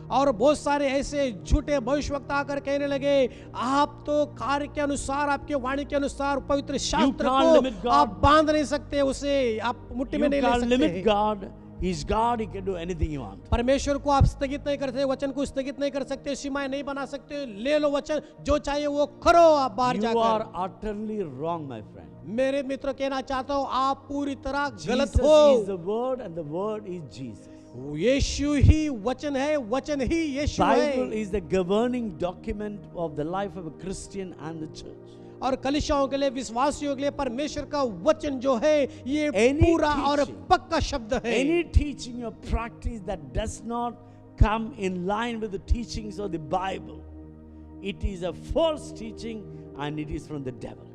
और बहुत सारे ऐसे झूठे भविष्यवक्ता आकर कहने लगे आप तो कार्य के अनुसार, आपके वाणी के अनुसार पवित्र शास्त्र can't limit को God. आप बांध नहीं सकते, उसे आप मुट्ठी में You नहीं ले can't सकते। limit God. He's God. He can do anything he wants. परमेश्वर को आप स्थगित नहीं करते, वचन को स्थगित नहीं कर सकते, सीमाएं नहीं बना सकते। ले लो वचन, जो चाहिए वो करो आप बाहर You जाकर। are utterly wrong, my friend. मेरे मित्र कहना चाहता हूँ आप पूरी तरह गलत Jesus हो। is the word and the word is Jesus. यीशु ही वचन है, वचन ही यीशु Bible है। is the governing document of the life of a Christian and the church. और कलीसियाओं के लिए, विश्वासियों के लिए परमेश्वर का वचन जो है ये Any पूरा और teaching, पक्का शब्द है। Any teaching or practice that does not come in line with the teachings of the Bible, it is a false teaching and it is from the devil.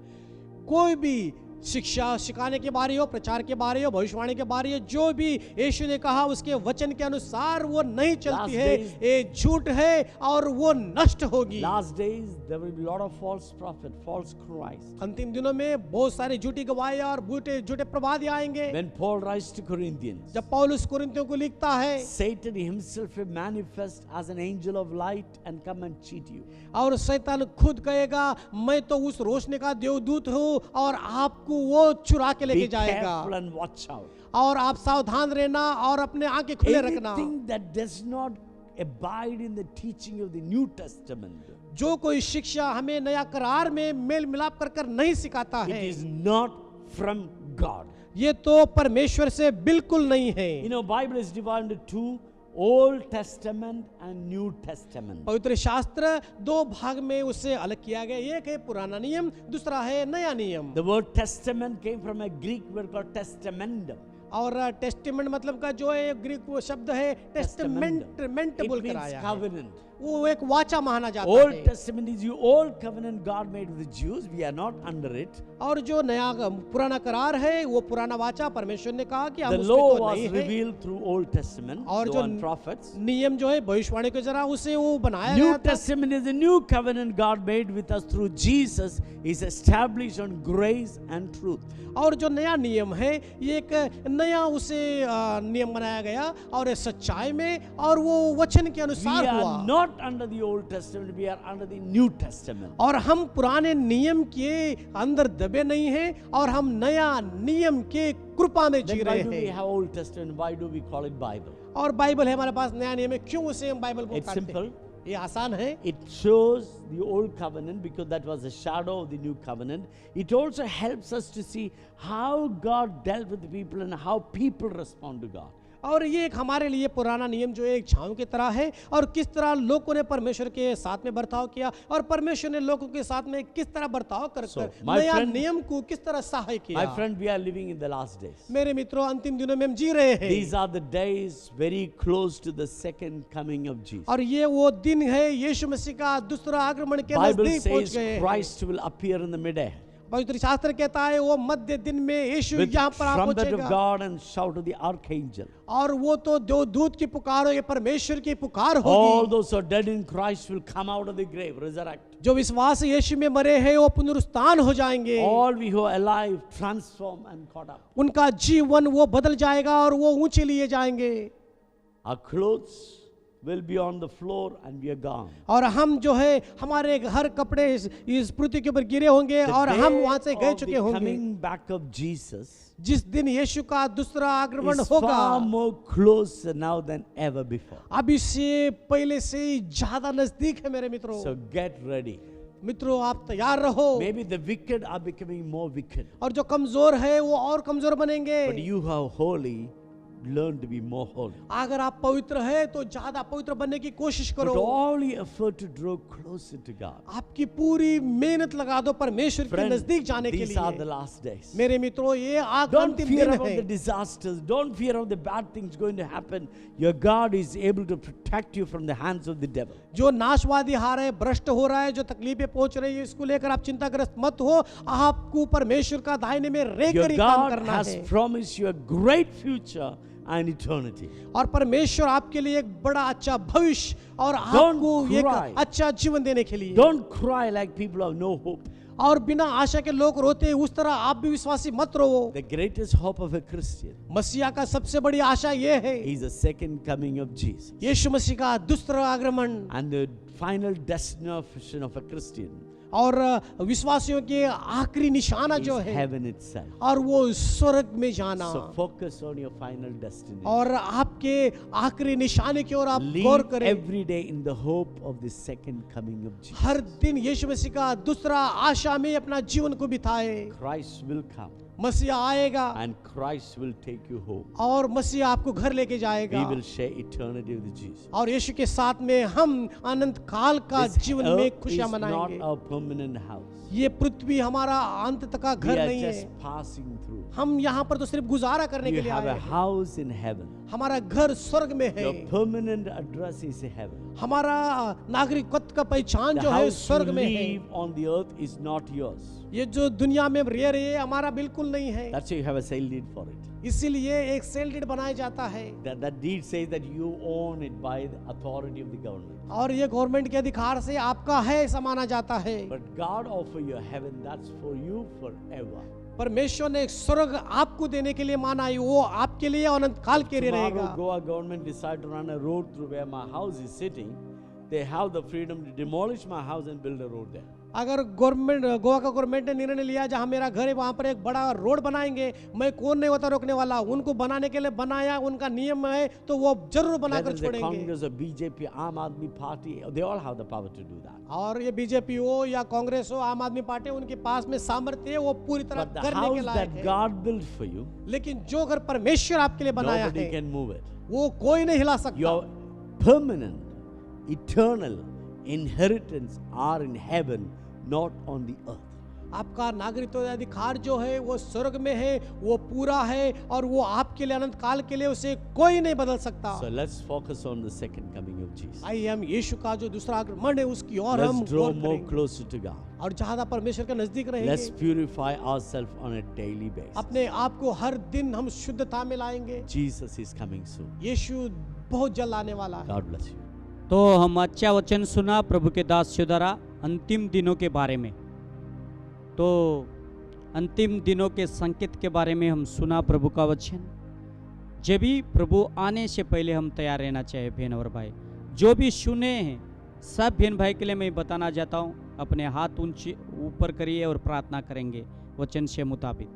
कोई भी शिक्षा सिखाने के बारे हो, प्रचार के बारे हो, भविष्यवाणी के बारे हो, जो भी यीशु ने कहा उसके वचन के अनुसार वो नहीं चलती है, ये झूठ है और वो नष्ट होगी। Last days there will be a lot of false prophet, false Christ. अंतिम दिनों में बहुत सारे झूठी गवाही और झूठे प्रवादी आएंगे। When Paul writes to Corinthians, जब पौलुस कुरिन्थियों को लिखता है, Satan himself will manifest as an angel of light and come and cheat you. और शैतान खुद कहेगा मैं तो उस रोशनी का देवदूत हूँ और आपको वो चुरा के लेके Be जाएगा, careful and watch out. और आप सावधान रहना और अपने आंखें खुले रखना। Anything that does not abide in the teaching of the New Testament, जो कोई शिक्षा हमें नया करार में मेल मिलाप कर नहीं सिखाता it है, is not from God. ये तो परमेश्वर से बिल्कुल नहीं है। You know, Bible is divided into two, Old Testament and New Testament. पवित्र शास्त्र दो भाग में उससे अलग किया गया, एक है पुराना नियम, दूसरा है नया नियम। The word testament came from a Greek word called testamendum. और टेस्टिमेंट मतलब का जो है ग्रीक वो शब्द है टेस्टिमेंट It बोल means कर आया है। covenant. वो एक वाचा माना जाता Old है। Testament is the old covenant God made with the Jews. We are not under it. और जो नया पुराना करार है वो पुराना वाचा परमेश्वर ने कहा कि हम The उस law पे तो was नहीं है, revealed through Old Testament, और law जो and prophets. नियम जो है भविष्यवाणी के जरा उसे वो बनाया New गया था। Testament is the new covenant God made with us through Jesus, is established on grace and truth. और जो नया नियम है ये एक नया उसे नियम बनाया गया और ये सच्चाई में और वो वचन के We अनुसार हुआ। are not under the Old Testament, we are under the New Testament. और हम पुराने नियम के अंदर दबे नहीं हैं और हम नया नियम के कृपा में जी Then why रहे do we हैं। have Old Testament? Why do we call it Bible? और बाइबल है हमारे पास, नया नियम है, क्यों उसे हम बाइबल It's बोलते simple. हैं? ये आसान है। It shows the old covenant because that was a shadow of the new covenant. It also helps us to see how God dealt with the people and how people respond to God. और ये एक हमारे लिए पुराना नियम जो एक छांव की तरह है और किस तरह लोगों ने परमेश्वर के साथ में बर्ताव किया और परमेश्वर ने लोगों के साथ में किस तरह बर्ताव कर my नया friend- नियम को किस तरह सहाय किया। My friend, we are living in the last days. मेरे मित्रों अंतिम दिनों में हम जी रहे हैं These are the days very close to the second coming of Jesus. और ये वो दिन है यीशु मसीह का दूसरा आगमन के Bible नजदीक पहुंच says गए हैं। Christ will appear in the midair पवित्र शास्त्र कहता है वो मध्य दिन में यीशु with यहाँ पर आ trumpet of पहुंचेगा God and shout of the archangel. और वो तो दो दूत की पुकार होगी, परमेश्वर की पुकार All होगी। those who are dead in Christ will come out of the grave, resurrect. जो विश्वास यीशु में मरे हैं वो पुनरुत्थान हो जाएंगे। All we who are alive transform and caught up. उनका जीवन वो बदल जाएगा और वो ऊंचे लिए जाएंगे। Our clothes will be on the floor and we are gone. और हम जो है हमारे हर कपड़े इस पृथ्वी के ऊपर गिरे होंगे The और हम day वहां से गए of चुके the होंगे। coming back of Jesus जिस दिन यीशु का दूसरा आगमन is होगा far more closer now than ever before. अब इससे पहले से ही ज्यादा नजदीक है मेरे मित्रों। So get ready. मित्रों आप तैयार रहो। Maybe the wicked are becoming more wicked, और जो कमजोर है वो और कमजोर बनेंगे। but you are holy. Learn to be more holy. अगर आप पवित्र है तो ज्यादा पवित्र बनने की कोशिश Put करो। all your effort to draw closer to God. आपकी पूरी मेहनत लगा दो परमेश्वर के Friend, नजदीक जाने के these are the लिए। last days. मेरे मित्रों ये Don't अंतिम fear दिन about the है। disasters. Don't fear of the bad things going to happen. Your God is able to protect you from the hands of the devil. जो नाशवादी हार है, भ्रष्ट हो रहा है, जो तकलीफें पहुंच रही है, इसको लेकर आप चिंताग्रस्त मत हो। आपको परमेश्वर का दाहिने में Your रहकर ही काम God करना has है। promised you a great future and eternity. और परमेश्वर आपके लिए एक बड़ा अच्छा भविष्य और Don't आपको cry. एक अच्छा जीवन देने के लिए। Don't cry like people have no hope. और बिना आशा के लोग रोते हैं, उस तरह आप भी विश्वासी मत रो। The greatest hope of a Christian मसीहा का सबसे बड़ी आशा ये है is the second coming of Jesus. यीशु मसीह का दूसरा आगमन And the final destination of a Christian और विश्वासियों के आखिरी निशाना is जो है heaven itself. और वो स्वर्ग में जाना। So focus on your final destination. और आपके आखिरी निशाने की ओर आप गौर Live करें। every day in the hope of the second coming of Jesus. हर दिन यीशु मसीह का दूसरा आशा में अपना जीवन को बिताए। Christ will come मसीहा आएगा and Christ will take you home. और मसीहा आपको घर लेके जाएगा We will share eternity with Jesus. और यीशु के साथ में हम अनंत काल का This जीवन में earth is खुशियां not मनाएंगे। our permanent house. ये पृथ्वी हमारा अंत तक का We घर are नहीं just है। passing through. हम यहाँ पर तो सिर्फ गुजारा करने You के लिए have आए a हैं। house in heaven. हमारा घर स्वर्ग में है। Your permanent address is heaven. हमारा नागरिकत्व का पहचान The जो है house you स्वर्ग में है। live on the earth is not yours. ये जो दुनिया में रह रहे हैं हमारा बिल्कुल नहीं है। That's why you have a sale deed for it. इसीलिए एक सेल डीड बनाया जाता है That deed says that you own it by the authority of the government. और ये गवर्नमेंट के अधिकार से आपका है ऐसा माना जाता है। But God offer you a heaven that's for you forever. परमेश्वर ने एक स्वर्ग आपको देने के लिए माना है, वो आपके लिए अनंत काल के लिए Tomorrow रहेगा। Goa government decide to run a road through where my house is sitting. They have the freedom to demolish my house and build a road there. अगर गवर्नमेंट गोवा का गवर्नमेंट ने निर्णय लिया जहां मेरा घर है वहां पर एक बड़ा रोड बनाएंगे, मैं कौन नहीं होता रोकने वाला। उनको बनाने के लिए बनाया, उनका नियम है तो वो जरूर Whether बनाकर it's the छोड़ेंगे। Congress or BJP, Aam Aadmi Party, they all have the power to do that. और ये बीजेपी हो या कांग्रेस हो, आम आदमी पार्टी, उनके पास में सामर्थ्य है, वो पूरी तरह But the करने के house लायक that है। God built for you, लेकिन जो घर परमेश्वर आपके लिए बनाया nobody है can move it. वो कोई नहीं हिला सकता। Your permanent, eternal inheritance are in heaven, not on the earth. आपका नागरिकत्व अधिकार जो है वो स्वर्ग में है, वो पूरा है और वो आपके लिए अनंत काल के लिए उसे कोई नहीं बदल सकता। So let's focus on the second coming of Jesus. आइए हम यीशु का जो दूसरा आगमन है उसकी और हम Let's draw गौर more करेंगे closer to God. और ज्यादा परमेश्वर के नजदीक Let's रहेंगे। purify ourselves on a daily basis. अपने आप को हर दिन हम शुद्धता में लाएंगे। Jesus is coming soon. यीशु बहुत जल्द आने वाला है। God bless you. तो हम अच्छा वचन सुना प्रभु के दासियों द्वारा अंतिम दिनों के बारे में। तो अंतिम दिनों के संकेत के बारे में हम सुना प्रभु का वचन। जब भी प्रभु आने से पहले हम तैयार रहना चाहिए बहन और भाई। जो भी सुने हैं सब बहन भाई के लिए मैं बताना चाहता हूँ, अपने हाथ ऊंचे ऊपर करिए और प्रार्थना करेंगे वचन से मुताबिक।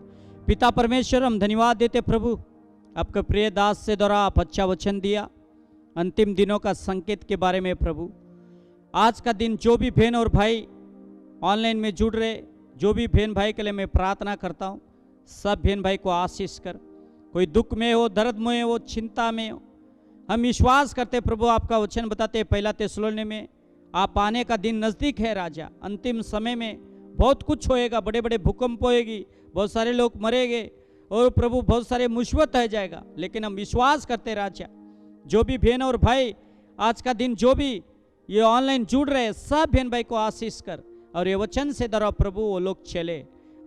पिता परमेश्वर, हम धन्यवाद देते प्रभु, आपके प्रिय दास से द्वारा आप अच्छा वचन दिया अंतिम दिनों का संकेत के बारे में। प्रभु आज का दिन जो भी बहन और भाई ऑनलाइन में जुड़ रहे, जो भी बहन भाई के लिए मैं प्रार्थना करता हूँ, सब बहन भाई को आशीष कर। कोई दुख में हो, दर्द में हो, चिंता में हो, हम विश्वास करते प्रभु आपका वचन बताते पहला तेसलोनी में आप आने का दिन नज़दीक है राजा। अंतिम समय में बहुत कुछ होएगा, बड़े बड़े भूकंप होएगी, बहुत सारे लोग मरेंगे और प्रभु बहुत सारे मुसीबत आ जाएगा। लेकिन हम विश्वास करते राजा, जो भी बहन और भाई आज का दिन जो भी ये ऑनलाइन जुड़ रहे सब बहन भाई को आशीष कर और ये वचन से द्वारा प्रभु वो लोग चले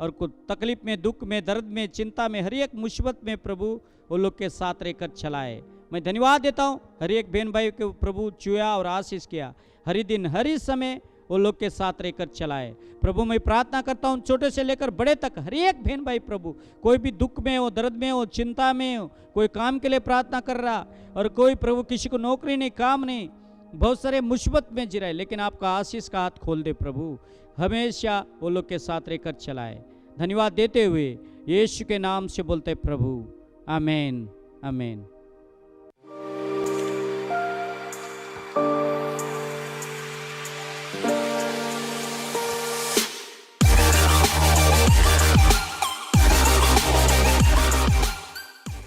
और कुछ तकलीफ में, दुख में, दर्द में, चिंता में, हर एक मुसीबत में प्रभु वो लोग के साथ रहकर चलाए। मैं धन्यवाद देता हूँ हर एक बहन भाई को प्रभु चुया और आशीष किया। हर दिन हर समय वो लोग के साथ रहकर चलाए। प्रभु मैं प्रार्थना करता हूँ छोटे से लेकर बड़े तक हर एक बहन भाई प्रभु, कोई भी दुख में हो, दर्द में हो, चिंता में हो, कोई काम के लिए प्रार्थना कर रहा, और कोई प्रभु किसी को नौकरी नहीं, काम नहीं, बहुत सारे मुसीबत में जी रहे, लेकिन आपका आशीष का हाथ खोल दे प्रभु, हमेशा वो लोग के साथ रहकर चलाए। धन्यवाद देते हुए यीशु के नाम से बोलते प्रभु, आमीन आमीन।